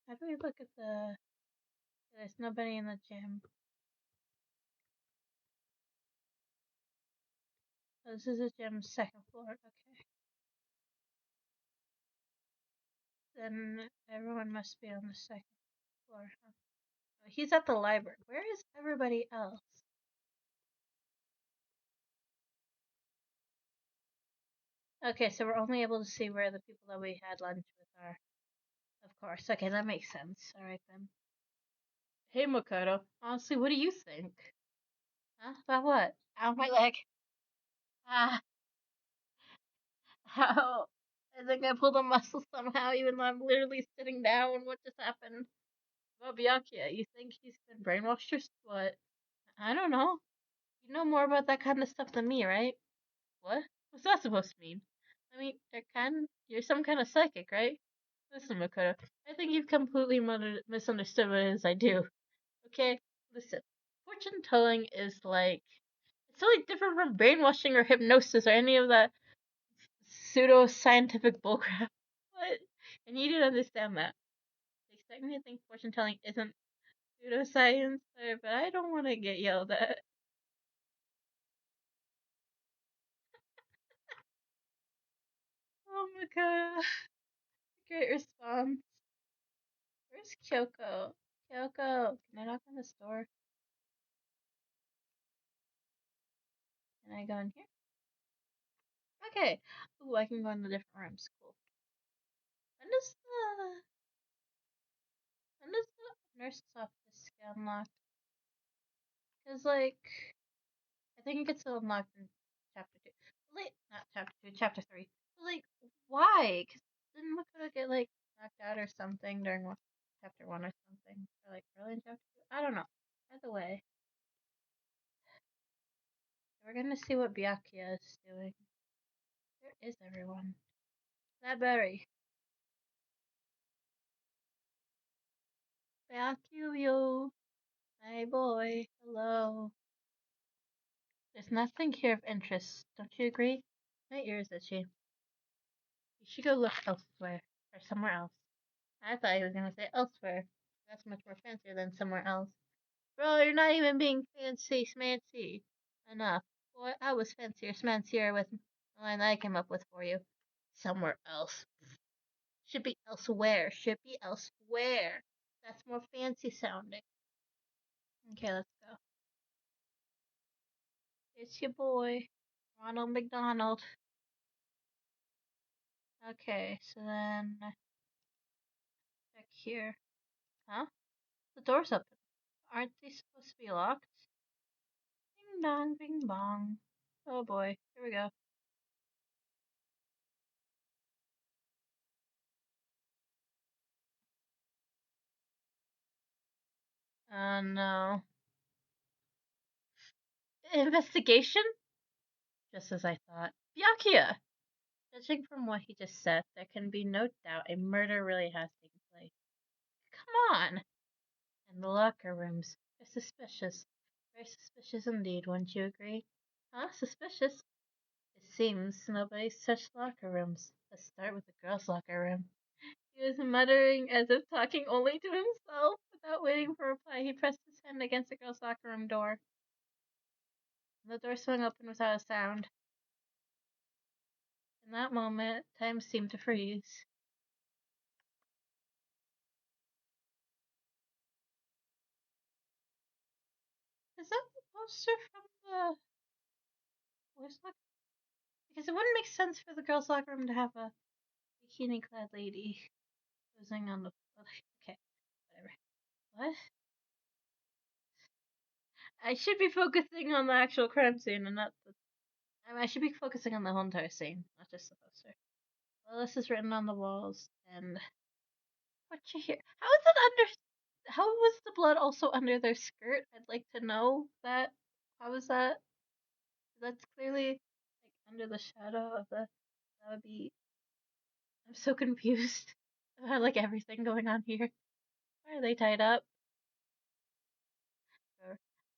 How do we look at there's nobody in the gym. Oh, this is the gym's second floor. Okay. Then everyone must be on the second floor. Huh? Oh, he's at the library. Where is everybody else? Okay, so we're only able to see where the people that we had lunch with are. Of course. Okay, that makes sense. Alright then. Hey, Makoto. Honestly, what do you think? Huh? About what? Ow, my leg. Ah, ow. I think I pulled a muscle somehow, even though I'm literally sitting down. What just happened? About Byakuya, you think he's been brainwashed or what? I don't know. You know more about that kind of stuff than me, right? What? What's that supposed to mean? I mean, you're some kind of psychic, right? Listen, Makoto, I think you've completely misunderstood what it is I do. Okay? Listen, fortune telling is like, it's really different from brainwashing or hypnosis or any of that pseudo-scientific bullcrap. What? And you didn't understand that. They expect me to think fortune telling isn't pseudoscience, but I don't want to get yelled at. Oh my god. Great response. Where's Kyoko? Kyoko, can I knock on this door? Can I go in here? Okay. Ooh, I can go in the different rooms. Cool. When does the nurse's office get unlocked? Because, like, I think it gets unlocked in chapter 2. Like, not chapter 2, chapter 3. But, like, why? Because didn't Makoto get, like, knocked out or something during chapter 1 or something? Or, like, early in chapter 2? I don't know. Either way, we're gonna see what Byakuya is doing. Where is everyone? That berry. Byakuya, my boy, hello. There's nothing here of interest, don't you agree? My ears itchy. You should go look elsewhere, or somewhere else. I thought he was gonna say elsewhere. That's much more fancier than somewhere else. Bro, you're not even being fancy schmancy enough. Boy, I was fancier schmancier with the line I came up with for you. Somewhere else. Should be elsewhere. Should be elsewhere. That's more fancy sounding. Okay, let's go. It's your boy, Ronald McDonald. Okay, so then back here. Huh? The door's open. Aren't they supposed to be locked? Ding dong, bing bong. Oh boy, here we go. Oh no. Investigation? Just as I thought. Byakuya! Judging from what he just said, there can be no doubt a murder really has taken place. Come on! And the locker rooms. They're suspicious. Very suspicious indeed, wouldn't you agree? Huh? Suspicious? It seems nobody's touched locker rooms. Let's start with the girls' locker room. He was muttering as if talking only to himself. Without waiting for a reply, he pressed his hand against the girls' locker room door. The door swung open without a sound. In that moment, time seemed to freeze. Is that the poster from the boys' locker? Because it wouldn't make sense for the girls' locker room to have a bikini-clad lady posing on the. Okay, whatever. What? I should be focusing on the actual crime scene and not the. I should be focusing on the whole entire scene, not just the poster. Well, this is written on the walls, and what you hear? How is it under? How was the blood also under their skirt? I'd like to know that. How is that? That's clearly like under the shadow of the. That would be. I'm so confused about like everything going on here. Why are they tied up?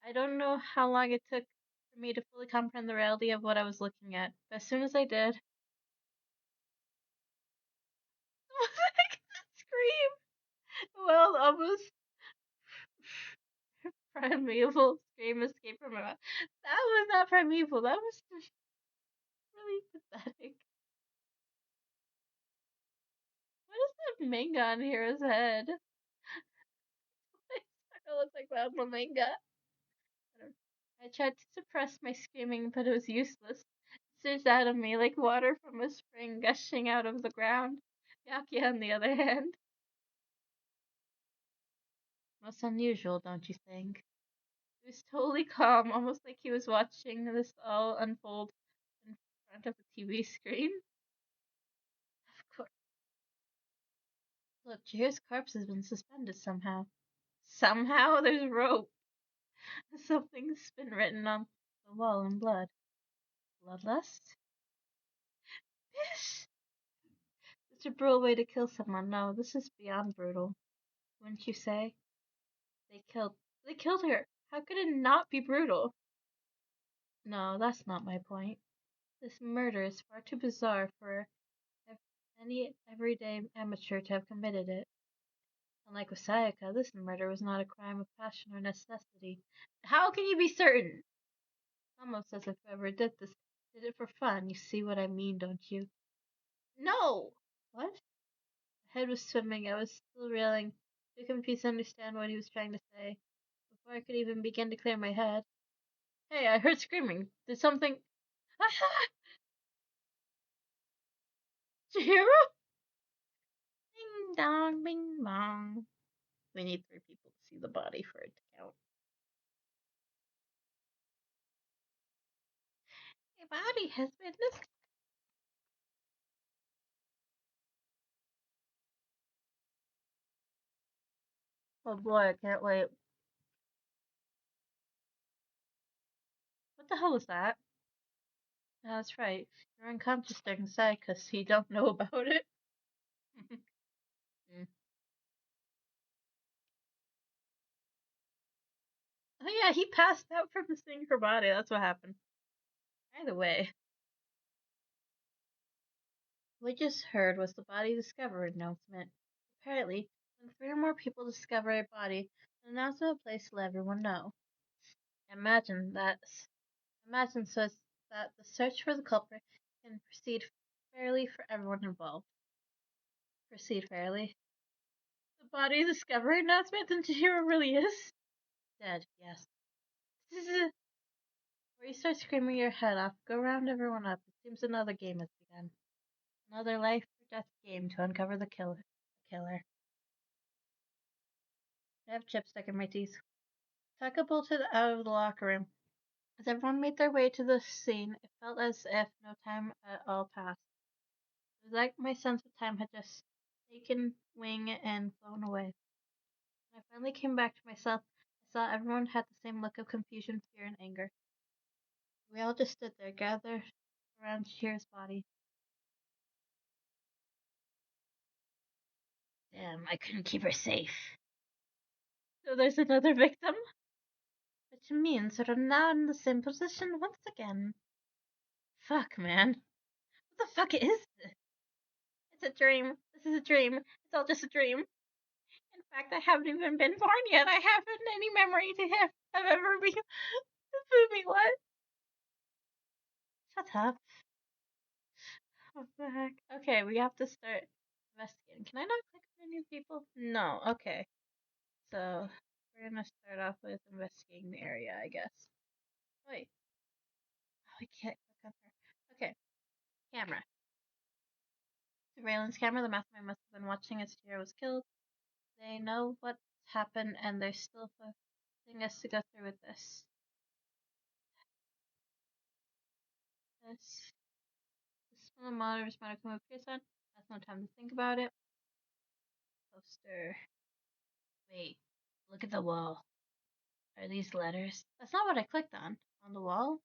I don't know how long it took for me to fully comprehend the reality of what I was looking at, but as soon as I did, scream! Well, almost primeval scream escaped from my mouth. That was not primeval. That was just really pathetic. What is that manga on Hero's head? It looks like Mama Manga. I tried to suppress my screaming, but it was useless. It surged out of me like water from a spring gushing out of the ground. Yakia, on the other hand. Most unusual, don't you think? He was totally calm, almost like he was watching this all unfold in front of a TV screen. Of course. Look, Chihira's corpse has been suspended somehow. Somehow? There's rope. Something's been written on the wall in blood. Bloodlust? Yes! Such a brutal way to kill someone. No, this is beyond brutal. Wouldn't you say? They killed. They killed her. How could it not be brutal? No, that's not my point. This murder is far too bizarre for any everyday amateur to have committed it. Unlike with Sayaka, this murder was not a crime of passion or necessity. How can you be certain? Almost as if whoever did this did it for fun. You see what I mean, don't you? No! What? My head was swimming. I was still reeling, too confused to understand what he was trying to say. Before I could even begin to clear my head. Hey, I heard screaming. Did something. Chihiro? Ding dong, bing bong. We need 3 people to see the body for it to count. A body has been missing. Oh boy, I can't wait. What the hell was that? That's right. You're unconscious during inside because you don't know about it. Mm. Oh yeah, he passed out from seeing her body. That's what happened. Either way, what we just heard was the body discovery announcement. Apparently, when 3 or more people discover a body, the announcement will place to let everyone know. Imagine that. Imagine so that the search for the culprit can proceed fairly for everyone involved. Proceed fairly. The body discovery announcement? Didn't you hear it really is? Dead, yes. This is where you start screaming your head off. Go round everyone up. It seems another game has begun. Another life or death game to uncover the killer. I have chips stuck in my teeth. Tucker bolted out of the locker room. As everyone made their way to the scene, it felt as if no time at all passed. It was like my sense of time had just taken wing and flown away. When I finally came back to myself, I saw everyone had the same look of confusion, fear, and anger. We all just stood there, gathered around Shira's body. Damn, I couldn't keep her safe. So there's another victim? Which means we're now in the same position once again. Fuck, man. What the fuck is this? It's a dream. This is a dream. It's all just a dream. In fact, I haven't even been born yet. I haven't any memory to have ever been. This movie, what? Shut up. What the heck? Okay, we have to start investigating. Can I not click on any people? No, okay. So, we're gonna start off with investigating the area, I guess. Wait. Oh, I can't click on her. Okay, camera. Surveillance camera. The mastermind must have been watching as Tira was killed. They know what's happened and they're still forcing us to go through with this. This one monitor responder can move Pearson. That's no time to think about it. Poster. Wait, look at the wall. Are these letters? That's not what I clicked on. On the wall?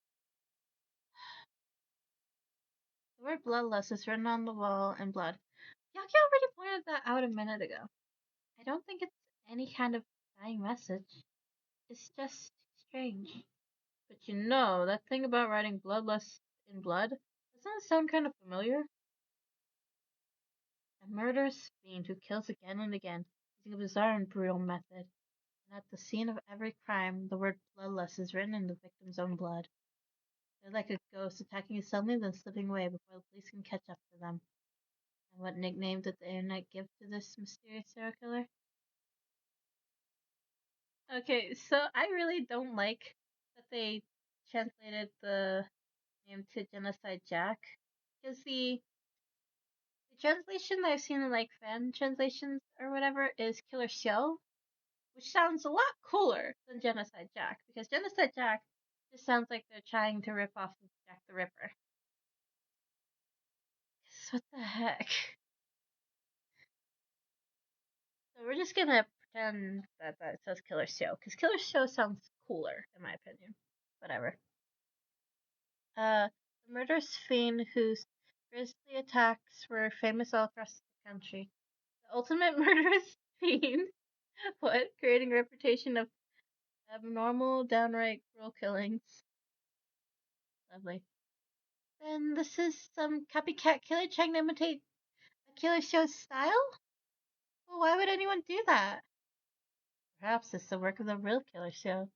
The word bloodlust is written on the wall in blood. Yaki already pointed that out a minute ago. I don't think it's any kind of dying message. It's just strange. But you know, that thing about writing bloodlust in blood, doesn't it sound kind of familiar? A murderous fiend who kills again and again, using a bizarre and brutal method. And at the scene of every crime, the word bloodlust is written in the victim's own blood. They're like a ghost attacking you suddenly, then slipping away before the police can catch up to them. And what nickname did the internet give to this mysterious serial killer? Okay, so I really don't like that they translated the name to Genocide Jack. Because the translation that I've seen in like fan translations or whatever is Killer Show, which sounds a lot cooler than Genocide Jack. Because Genocide Jack just sounds like they're trying to rip off Jack the Ripper. What the heck? So we're just gonna pretend that it says Killer Show, because Killer Show sounds cooler, in my opinion. Whatever. The murderous fiend whose grisly attacks were famous all across the country. The ultimate murderous fiend, what? Creating a reputation of abnormal, downright cruel killings. Lovely. Then this is some copycat killer trying to imitate a Killer Show's style? Well, why would anyone do that? Perhaps it's the work of the real Killer Show.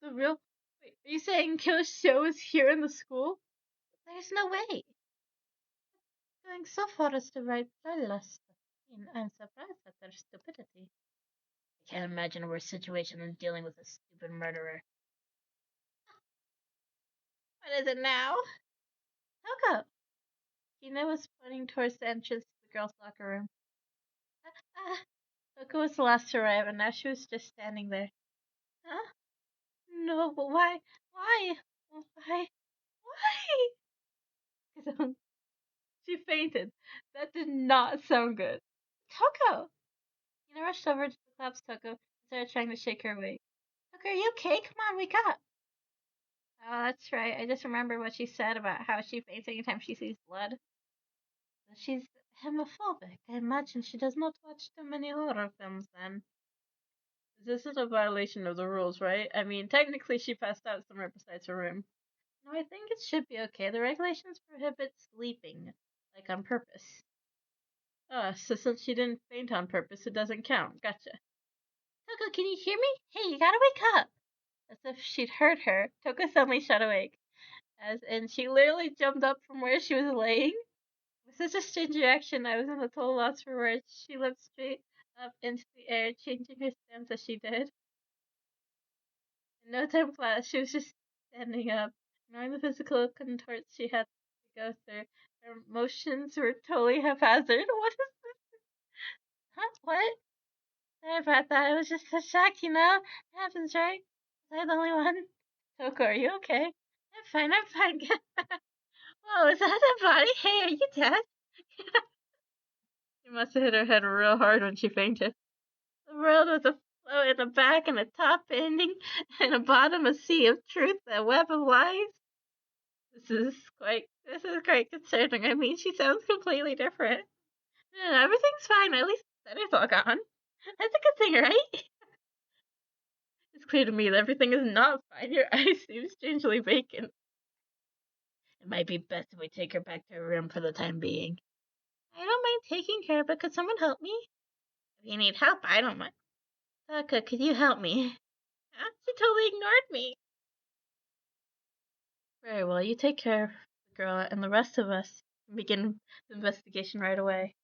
The real. Wait, are you saying Killer Show is here in the school? There's no way. Going so far as to write bloodlust. I'm surprised at their stupidity. I can't imagine a worse situation than dealing with a stupid murderer. What is it now? Toko! Hina was pointing towards the entrance to the girls' locker room. Toko was the last to arrive, and now she was just standing there. Huh? No, but why? Why? Why? Why? She fainted. That did not sound good. Toko! Hina rushed over to collapse Toko and started trying to shake her awake. Toko, are you okay? Come on, wake up. Oh, that's right. I just remember what she said about how she faints anytime she sees blood. She's homophobic. I imagine she does not watch too many horror films then. This is a violation of the rules, right? I mean, technically she passed out somewhere besides her room. No, I think it should be okay. The regulations prohibit sleeping, like on purpose. So since she didn't faint on purpose, it doesn't count. Gotcha. Toko, can you hear me? Hey, you gotta wake up! As if she'd heard her, Toko suddenly shut awake. And she literally jumped up from where she was laying. With such a strange reaction, I was in a total loss for words. She leapt straight up into the air, changing her stance as she did. In no time flat, she was just standing up, ignoring the physical contorts she had to go through. Her motions were totally haphazard. What is this? Huh? What? Sorry about that. It was just a shock, you know? It happens, right? Was I the only one? Toko, are you okay? I'm fine, I'm fine. Whoa, is that a body? Hey, are you dead? She must have hit her head real hard when she fainted. The world was a float in the back and a top ending, and a bottom a sea of truth, a web of lies. This is quite concerning. I mean, she sounds completely different. Everything's fine. At least the center's all gone. That's a good thing, right? It's clear to me that everything is not fine. Your eyes seem strangely vacant. It might be best if we take her back to her room for the time being. I don't mind taking her, but could someone help me? If you need help, I don't mind. Taka, could you help me? Huh? She totally ignored me. Very well, you take care of the girl, and the rest of us can begin the investigation right away.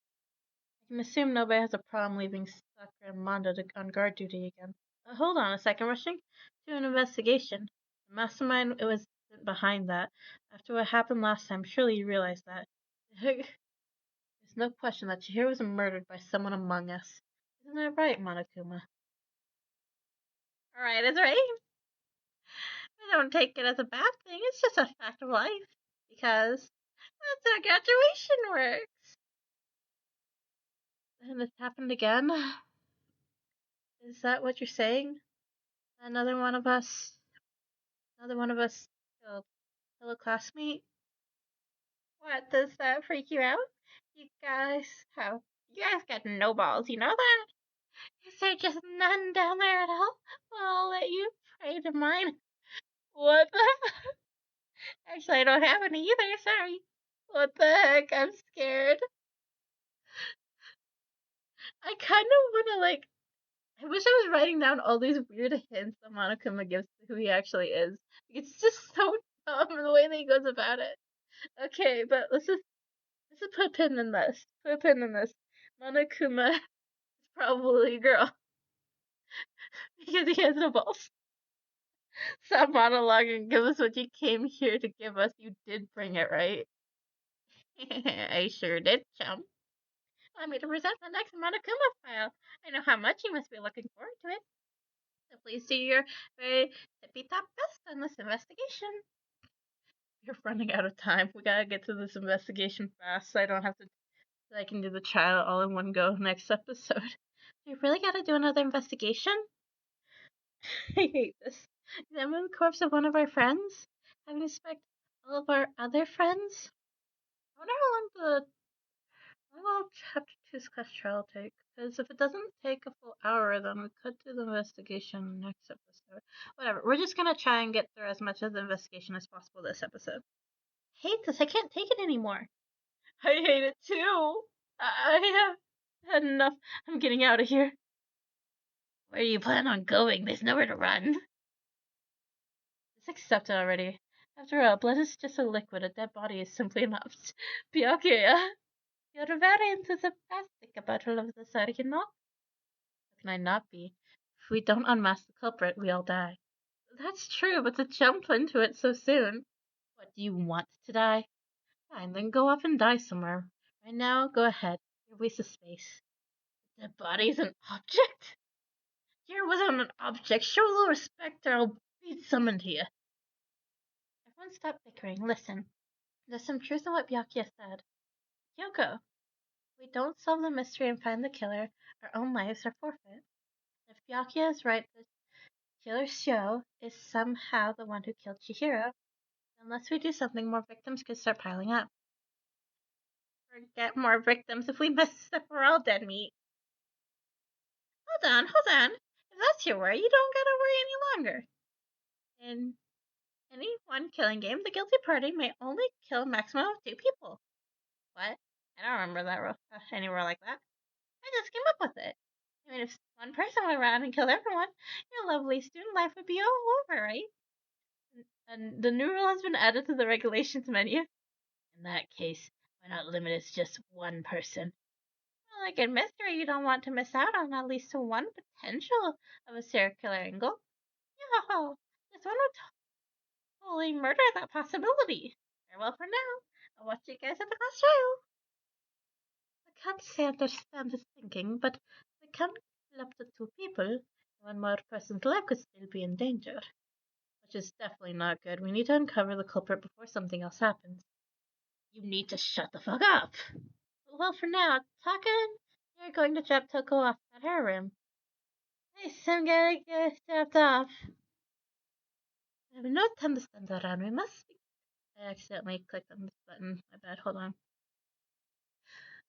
I can assume nobody has a problem leaving Sakura and Manda on guard duty again. Hold on a second, rushing to an investigation. The mastermind was behind that. After what happened last time, surely you realize that. There's no question that Chihiro was murdered by someone among us. Isn't that right, Monokuma? Alright, it's right. I don't take it as a bad thing, it's just a fact of life. Because that's how graduation works. And it's happened again? Is that what you're saying? Another one of us killed a classmate? What, does that freak you out? You guys, you guys got no balls, you know that? Is there just none down there at all? Well, I'll let you pray to mine. What the Actually, I don't have any either, sorry. What the heck? I'm scared. I kind of want to, I wish I was writing down all these weird hints that Monokuma gives to who he actually is. It's just so dumb the way that he goes about it. Okay, but let's just put a pin in this. Put a pin in this. Monokuma is probably a girl. Because he has no balls. Stop monologuing and give us what you came here to give us. You did bring it, right? I sure did, chum. Allow me to present the next Monokuma file. I know how much you must be looking forward to it. So please do your very tippy top best on this investigation. You're running out of time. We gotta get to this investigation fast so I don't have to. So I can do the trial all in one go next episode. We really gotta do another investigation? I hate this. Examine the corpse of one of our friends? Having inspect all of our other friends? I wonder how long chapter 2's class trial take. Because if it doesn't take a full hour, then we could do the investigation next episode. Whatever. We're just gonna try and get through as much of the investigation as possible this episode. I hate this. I can't take it anymore. I hate it too. I have had enough. I'm getting out of here. Where do you plan on going? There's nowhere to run. It's accepted already. After all, blood is just a liquid. A dead body is simply enough. Byakuya, you're very enthusiastic about all of this, are you not? How can I not be? If we don't unmask the culprit, we all die. That's true, but to jump into it so soon. What, do you want to die? Fine, then go off and die somewhere. Right now, go ahead. You're a waste of space. The body's an object? Here wasn't an object. Show a little respect or I'll be summoned here. Everyone stop bickering. Listen. There's some truth in what Byakuya said. Kyoko, if we don't solve the mystery and find the killer, our own lives are forfeit. If Byakuya is right, the killer Shio is somehow the one who killed Chihiro. Unless we do something, more victims could start piling up. Forget more victims. If we miss stuff, we're all dead meat. Hold on. If that's your worry, you don't gotta worry any longer. In any one killing game, the guilty party may only kill a maximum of 2 people. What? I don't remember that anywhere like that. I just came up with it. I mean, if one person went around and killed everyone, your lovely student life would be all over, right? And the new rule has been added to the regulations menu. In that case, why not limit it to just one person? Well, like in mystery, you don't want to miss out on at least one potential of a serial killer angle. Yo, this one would totally murder that possibility. Farewell for now. I'll watch you guys at the last trial. I can't say I understand his thinking, but if I can't kill up to 2 people, one more person's life could still be in danger. Which is definitely not good. We need to uncover the culprit before something else happens. You need to shut the fuck up. Well, for now, Taka, you're going to drop Toko off at her room. Nice, I'm gonna get dropped off. I have no time to stand around. We must be. I accidentally clicked on this button. My bad. Hold on.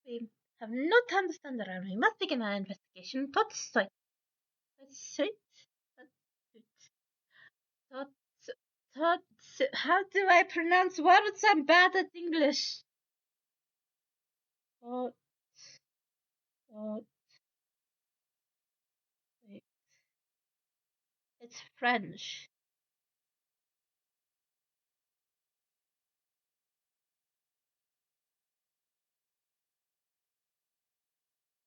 We have no time to stand around. We must begin our investigation. Totsuit. How do I pronounce words? I'm bad at English. Tot, wait. It's French.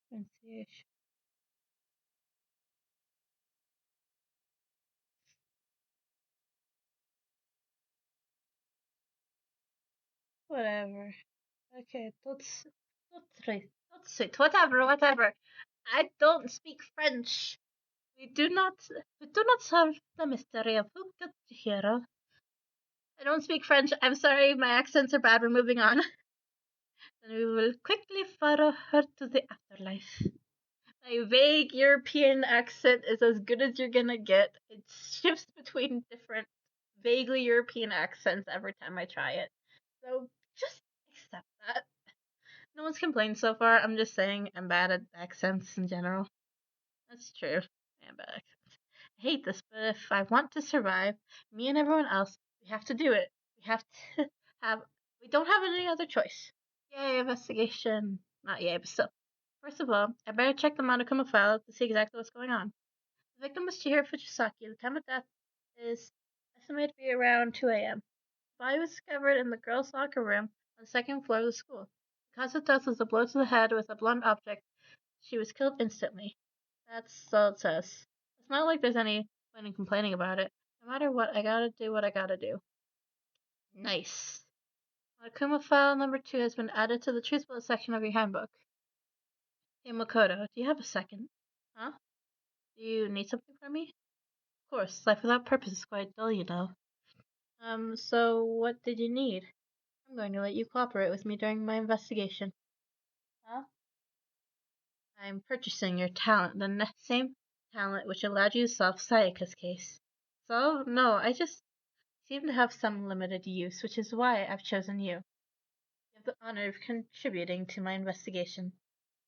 Pronunciation. Whatever. Okay, Totsuit. Whatever. I don't speak French. We do not solve the mystery of who killed Chihiro. I don't speak French. I'm sorry, my accents are bad. We're moving on. Then we will quickly follow her to the afterlife. My vague European accent is as good as you're gonna get. It shifts between different vaguely European accents every time I try it. So just accept that. No one's complained so far. I'm just saying I'm bad at accents in general. That's true. I'm bad at accents. I hate this, but if I want to survive, me and everyone else, we have to do it. We have to have. We don't have any other choice. Yay, investigation. Not yay, but still. First of all, I better check the Monokuma file to see exactly what's going on. The victim was Chihiro Fujisaki. The time of death is estimated to be around 2 a.m. The body was discovered in the girls' locker room on the second floor of the school. The cause of death was a blow to the head with a blunt object. She was killed instantly. That's all it says. It's not like there's any point in complaining about it. No matter what, I gotta do what I gotta do. Nice. Monokuma file number 2 has been added to the truth bullet section of your handbook. Hey Makoto, do you have a second? Huh? Do you need something from me? Of course, life without purpose is quite dull, you know. So what did you need? I'm going to let you cooperate with me during my investigation. Huh? I'm purchasing your talent, the same talent which allowed you to solve Sayaka's case. So, no, I just seem to have some limited use, which is why I've chosen you. You have the honor of contributing to my investigation.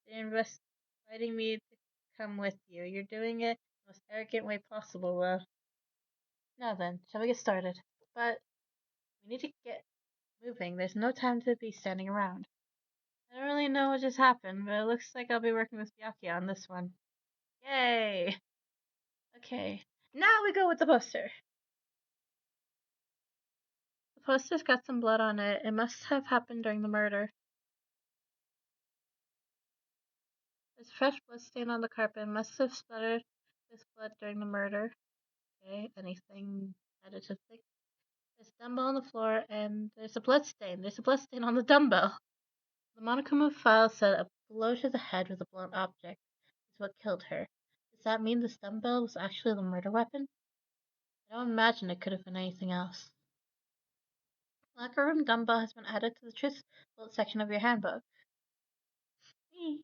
You're inviting me to come with you. You're doing it the most arrogant way possible, well. Now then, shall we get started? But we need to get moving. There's no time to be standing around. I don't really know what just happened, but it looks like I'll be working with Byakuya on this one. Yay! Okay, now we go with the poster. The poster's got some blood on it. It must have happened during the murder. There's a fresh blood stain on the carpet. It must have splattered with blood during the murder. Okay, anything added to think? There's a dumbbell on the floor, and there's a blood stain. There's a blood stain on the dumbbell. The Monokuma file said a blow to the head with a blunt object. what killed her. Does that mean the dumbbell was actually the murder weapon? I don't imagine it could have been anything else. Locker room dumbbell has been added to the truth bullet section of your handbook. I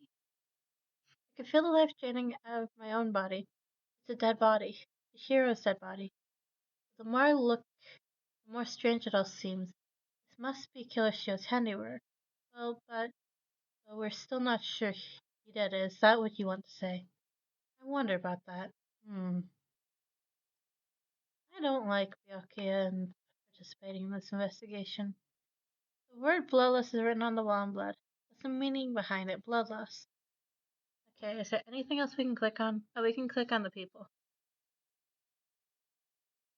can feel the life draining out of my own body. It's a dead body. Shiro's dead body. The more I look, the more strange it all seems. This must be Killer Shio's handiwork. But we're still not sure he did it. Is that what you want to say? I wonder about that. I don't like Byakuya and participating in this investigation. The word bloodlust is written on the wall in blood. What's the meaning behind it? Bloodlust. Okay, is there anything else we can click on? Oh, we can click on the people.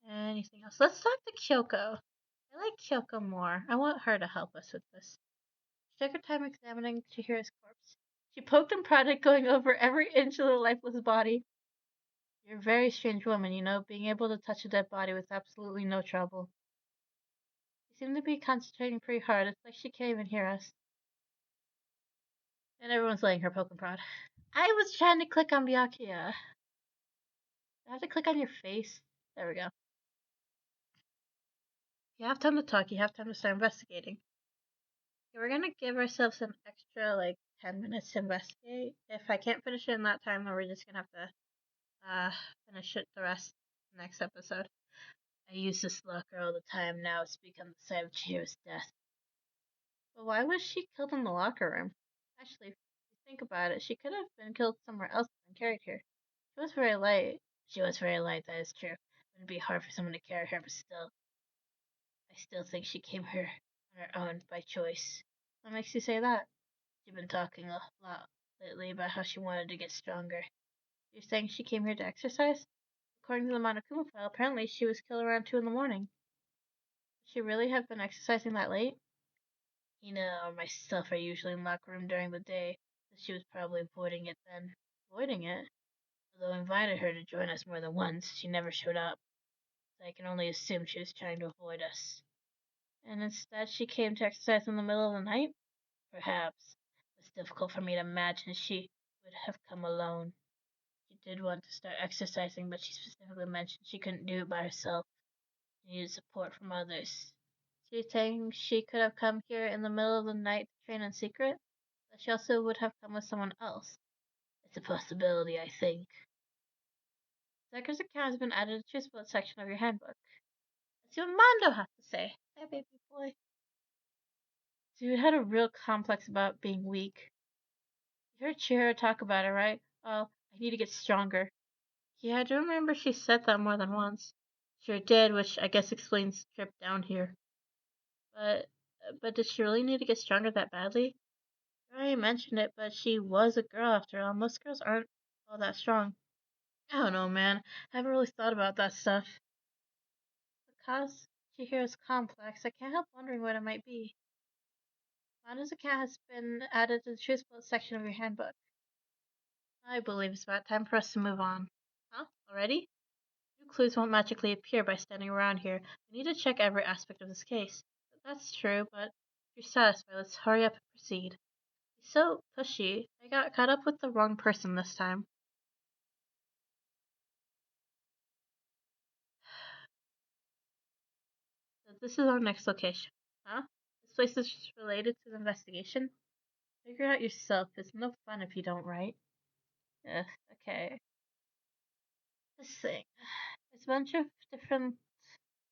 Anything else? Let's talk to Kyoko. I like Kyoko more. I want her to help us with this. She took her time examining Chihiro's corpse. She poked and prodded, going over every inch of the lifeless body. You're a very strange woman, you know, being able to touch a dead body with absolutely no trouble. She seemed to be concentrating pretty hard. It's like she can't even hear us. And everyone's letting her poke and prod. I was trying to click on Byakuya. I have to click on your face. There we go. You have time to talk. You have time to start investigating. Okay, we're gonna give ourselves an extra, 10 minutes to investigate. If I can't finish it in that time, then we're just gonna have to, finish it the rest next episode. I use this locker all the time now. It's become the site of Chihiro's death. But why was she killed in the locker room? Actually, if you think about it, she could have been killed somewhere else and carried here. She was very light. She was very light, that is true. It would be hard for someone to carry her, but still. I still think she came here on her own by choice. What makes you say that? She's been talking a lot lately about how she wanted to get stronger. You're saying she came here to exercise? According to the Monokuma file, apparently she was killed around 2 in the morning. Would she really have been exercising that late? Ina or myself are usually in the locker room during the day, so she was probably avoiding it then. Avoiding it? Although I invited her to join us more than once, she never showed up, so I can only assume she was trying to avoid us. And instead she came to exercise in the middle of the night? Perhaps. It's difficult for me to imagine she would have come alone. She did want to start exercising, but she specifically mentioned she couldn't do it by herself. She needed support from others. So you're saying she could have come here in the middle of the night to train in secret? But she also would have come with someone else. It's a possibility, I think. Zeker's account has been added to the split section of your handbook. Let's see what Mondo has to say. Hey, baby boy. Dude had a real complex about being weak. You heard Chihiro talk about it, right? Oh, I need to get stronger. Yeah, I do remember she said that more than once. Sure did, which I guess explains the trip down here. But did she really need to get stronger that badly? I already mentioned it, but she was a girl after all. Most girls aren't all that strong. I don't know, man. I haven't really thought about that stuff. Because Chihiro's complex, I can't help wondering what it might be. Mondo's account has been added to the truth bullet section of your handbook. I believe it's about time for us to move on. Huh? Already? New clues won't magically appear by standing around here. We need to check every aspect of this case. That's true, but if you're satisfied, let's hurry up and proceed. He's so pushy. I got caught up with the wrong person this time. So this is our next location. Huh? This place is related to the investigation? Figure it out yourself. It's no fun if you don't, right? Ugh, okay. This thing. It's a bunch of different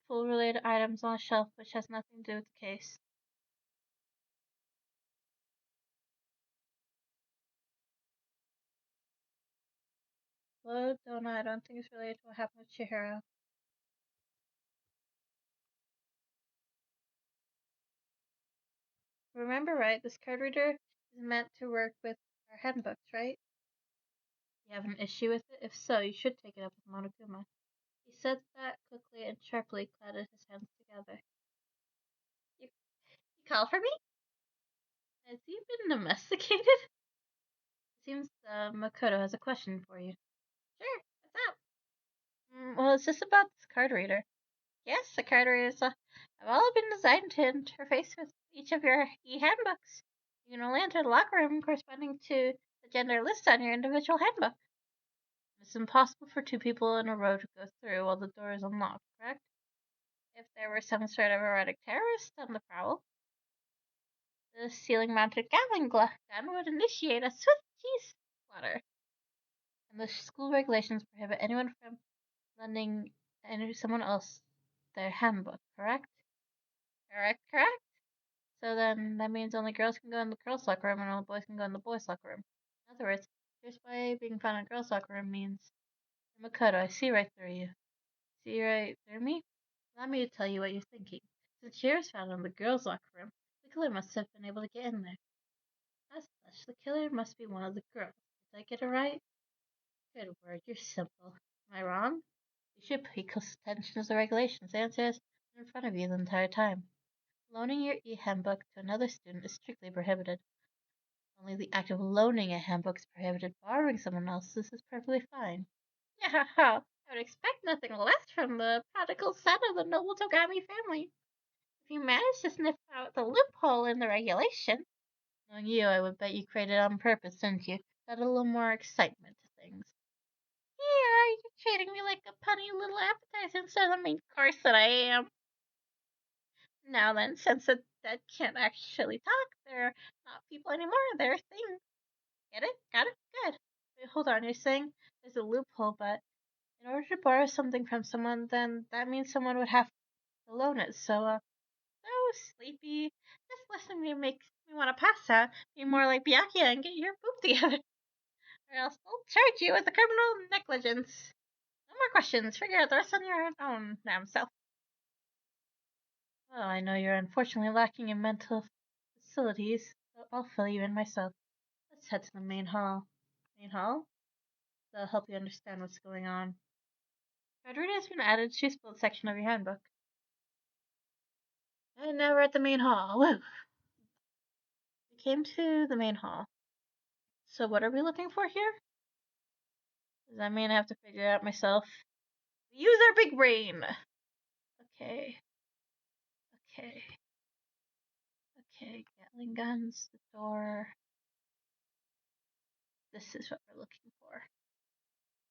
food-related items on a shelf which has nothing to do with the case. Well, I don't think it's related to what happened with Chihiro. Remember, right? This card reader is meant to work with our handbooks, right? You have an issue with it? If so, you should take it up with Monokuma. He said that quickly and sharply clattered his hands together. You call for me? Has he been domesticated? It seems Makoto has a question for you. Sure, what's up? Well, it's just about this card reader. Yes, the card readers have all been designed to interface with each of your e-handbooks. You can only enter the locker room corresponding to the the gender listed on your individual handbook. It's impossible for two people in a row to go through while the door is unlocked, correct? If there were some sort of erotic terrorist on the prowl, the ceiling-mounted Gatling gun would initiate a swift cheese slaughter. And the school regulations prohibit anyone from lending someone else their handbook, correct? Correct? So then that means only girls can go in the girls' locker room and only boys can go in the boys' locker room. In other words, here's why being found in the girls' locker room means Makoto, I see right through you. See right through me? Allow me to tell you what you're thinking. Since Cheer is found in the girls' locker room, the killer must have been able to get in there. As such, the killer must be one of the girls. Did I get it right? Good word, you're simple. Am I wrong? You should pay close attention to the regulations. The answer is in front of you the entire time. Loaning your e-handbook to another student is strictly prohibited. Only the act of loaning a handbook is prohibited. Borrowing someone else's is perfectly fine. Yeah, I would expect nothing less from the prodigal son of the noble Togami family. If you manage to sniff out the loophole in the regulation, knowing you, I would bet you created it on purpose, didn't you? Add a little more excitement to things. Yeah, you're treating me like a punny little appetizer instead of the main course that I am. Now then, since the dead can't actually talk, they're not people anymore, they're things. Get it? Got it? Good. Wait, hold on, you're saying there's a loophole, but in order to borrow something from someone, then that means someone would have to loan it. So sleepy. This lesson makes me want to pass out, be more like Byakuya and get your poop together. Or else I'll charge you with a criminal negligence. No more questions. Figure out the rest on your own damn self. Well, I know you're unfortunately lacking in mental facilities, so I'll fill you in myself. Let's head to the main hall. Main hall? That'll help you understand what's going on. Frederick has been added to the split section of your handbook. And now we're at the main hall. Woo! We came to the main hall. So what are we looking for here? Does that mean I have to figure it out myself? Use our big brain! Okay. Gatling guns, the door. This is what we're looking for.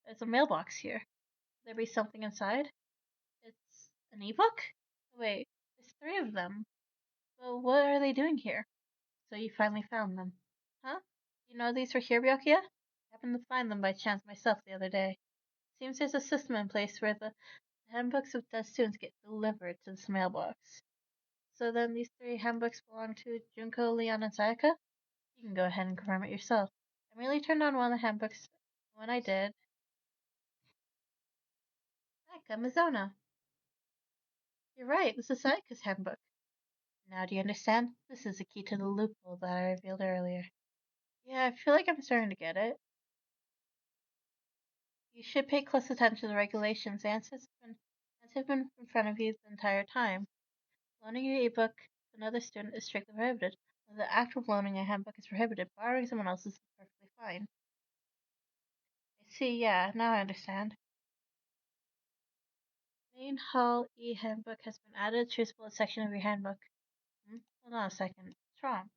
There's a mailbox here. Could there be something inside? It's an ebook? Wait, there's three of them. Well, what are they doing here? So you finally found them. Huh? You know these were here, Byakuya? I happened to find them by chance myself the other day. Seems there's a system in place where the handbooks of dead students get delivered to this mailbox. So then these three handbooks belong to Junko, Leon, and Sayaka? You can go ahead and confirm it yourself. I merely turned on one of the handbooks. When I did, Sayaka Mizono. You're right, this is Sayaka's handbook. Now do you understand? This is the key to the loophole that I revealed earlier. Yeah, I feel like I'm starting to get it. You should pay close attention to the regulations. Answers have been in front of you the entire time. Loaning your ebook to another student is strictly prohibited. The act of loaning a handbook is prohibited. Borrowing someone else's is perfectly fine. I see, yeah, now I understand. Main Hall e-handbook has been added to the bullet section of your handbook. Hold on a second. What's wrong?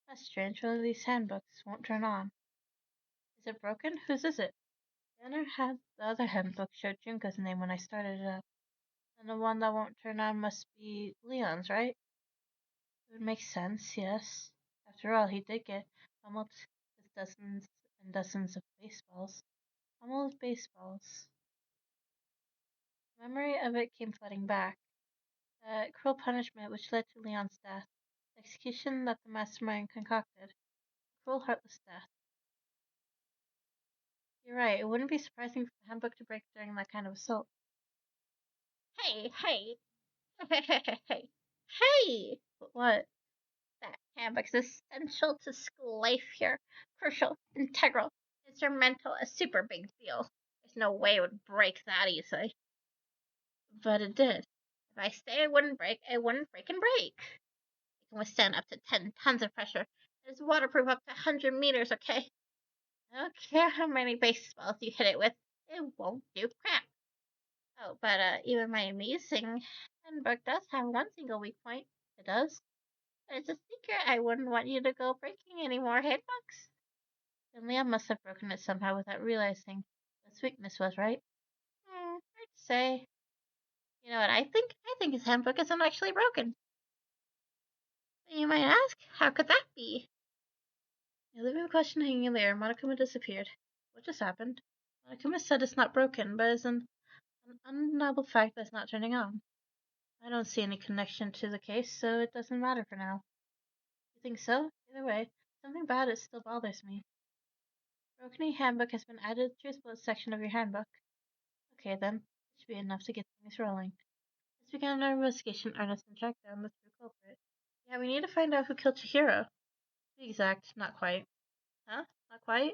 That's strange. One of these handbooks won't turn on. Is it broken? Whose is it? The other handbook showed Junko's name when I started it up. And the one that won't turn on must be Leon's, right? It would make sense, yes. After all, he did get pummeled with dozens and dozens of baseballs. Pummeled with baseballs. The memory of it came flooding back. That cruel punishment which led to Leon's death. The execution that the mastermind concocted. A cruel, heartless death. You're right, it wouldn't be surprising for the handbook to break during that kind of assault. Hey! Hey! What? That handbook's essential to school life here. Crucial, integral, instrumental, a super big deal. There's no way it would break that easily. But it did. If I say it wouldn't break, it wouldn't break and break. It can withstand up to 10 tons of pressure. It's waterproof up to 100 meters, okay? I don't care how many baseballs you hit it with, it won't do crap. Oh, but even my amazing handbook does have one single weak point. It does. But it's a secret. I wouldn't want you to go breaking any more handbooks. Then Liam must have broken it somehow without realizing what its weakness was, right? Hard to say. You know what I think? I think his handbook isn't actually broken. You might ask, how could that be? Leaving the question hanging in the air, Monokuma disappeared. What just happened? Monokuma said it's not broken, but it's an undeniable fact that it's not turning on. I don't see any connection to the case, so it doesn't matter for now. You think so? Either way, something about it still bothers me. Broken handbook has been added to a split section of your handbook. Okay then, it should be enough to get things rolling. Let's begin our investigation, Ernest, and track down the true culprit. Yeah, we need to find out who killed Chihiro. To be exact, not quite. Huh? Not quite?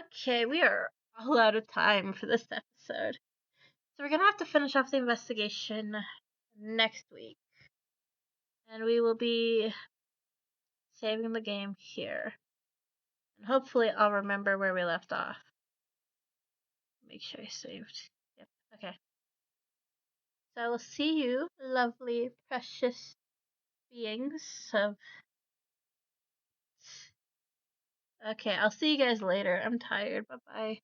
Okay, we are all out of time for this episode. So we're gonna have to finish off the investigation next week. And we will be saving the game here. And hopefully I'll remember where we left off. Make sure I saved. Yep, okay. So I will see you, lovely, precious beings of... Okay, I'll see you guys later. I'm tired. Bye-bye.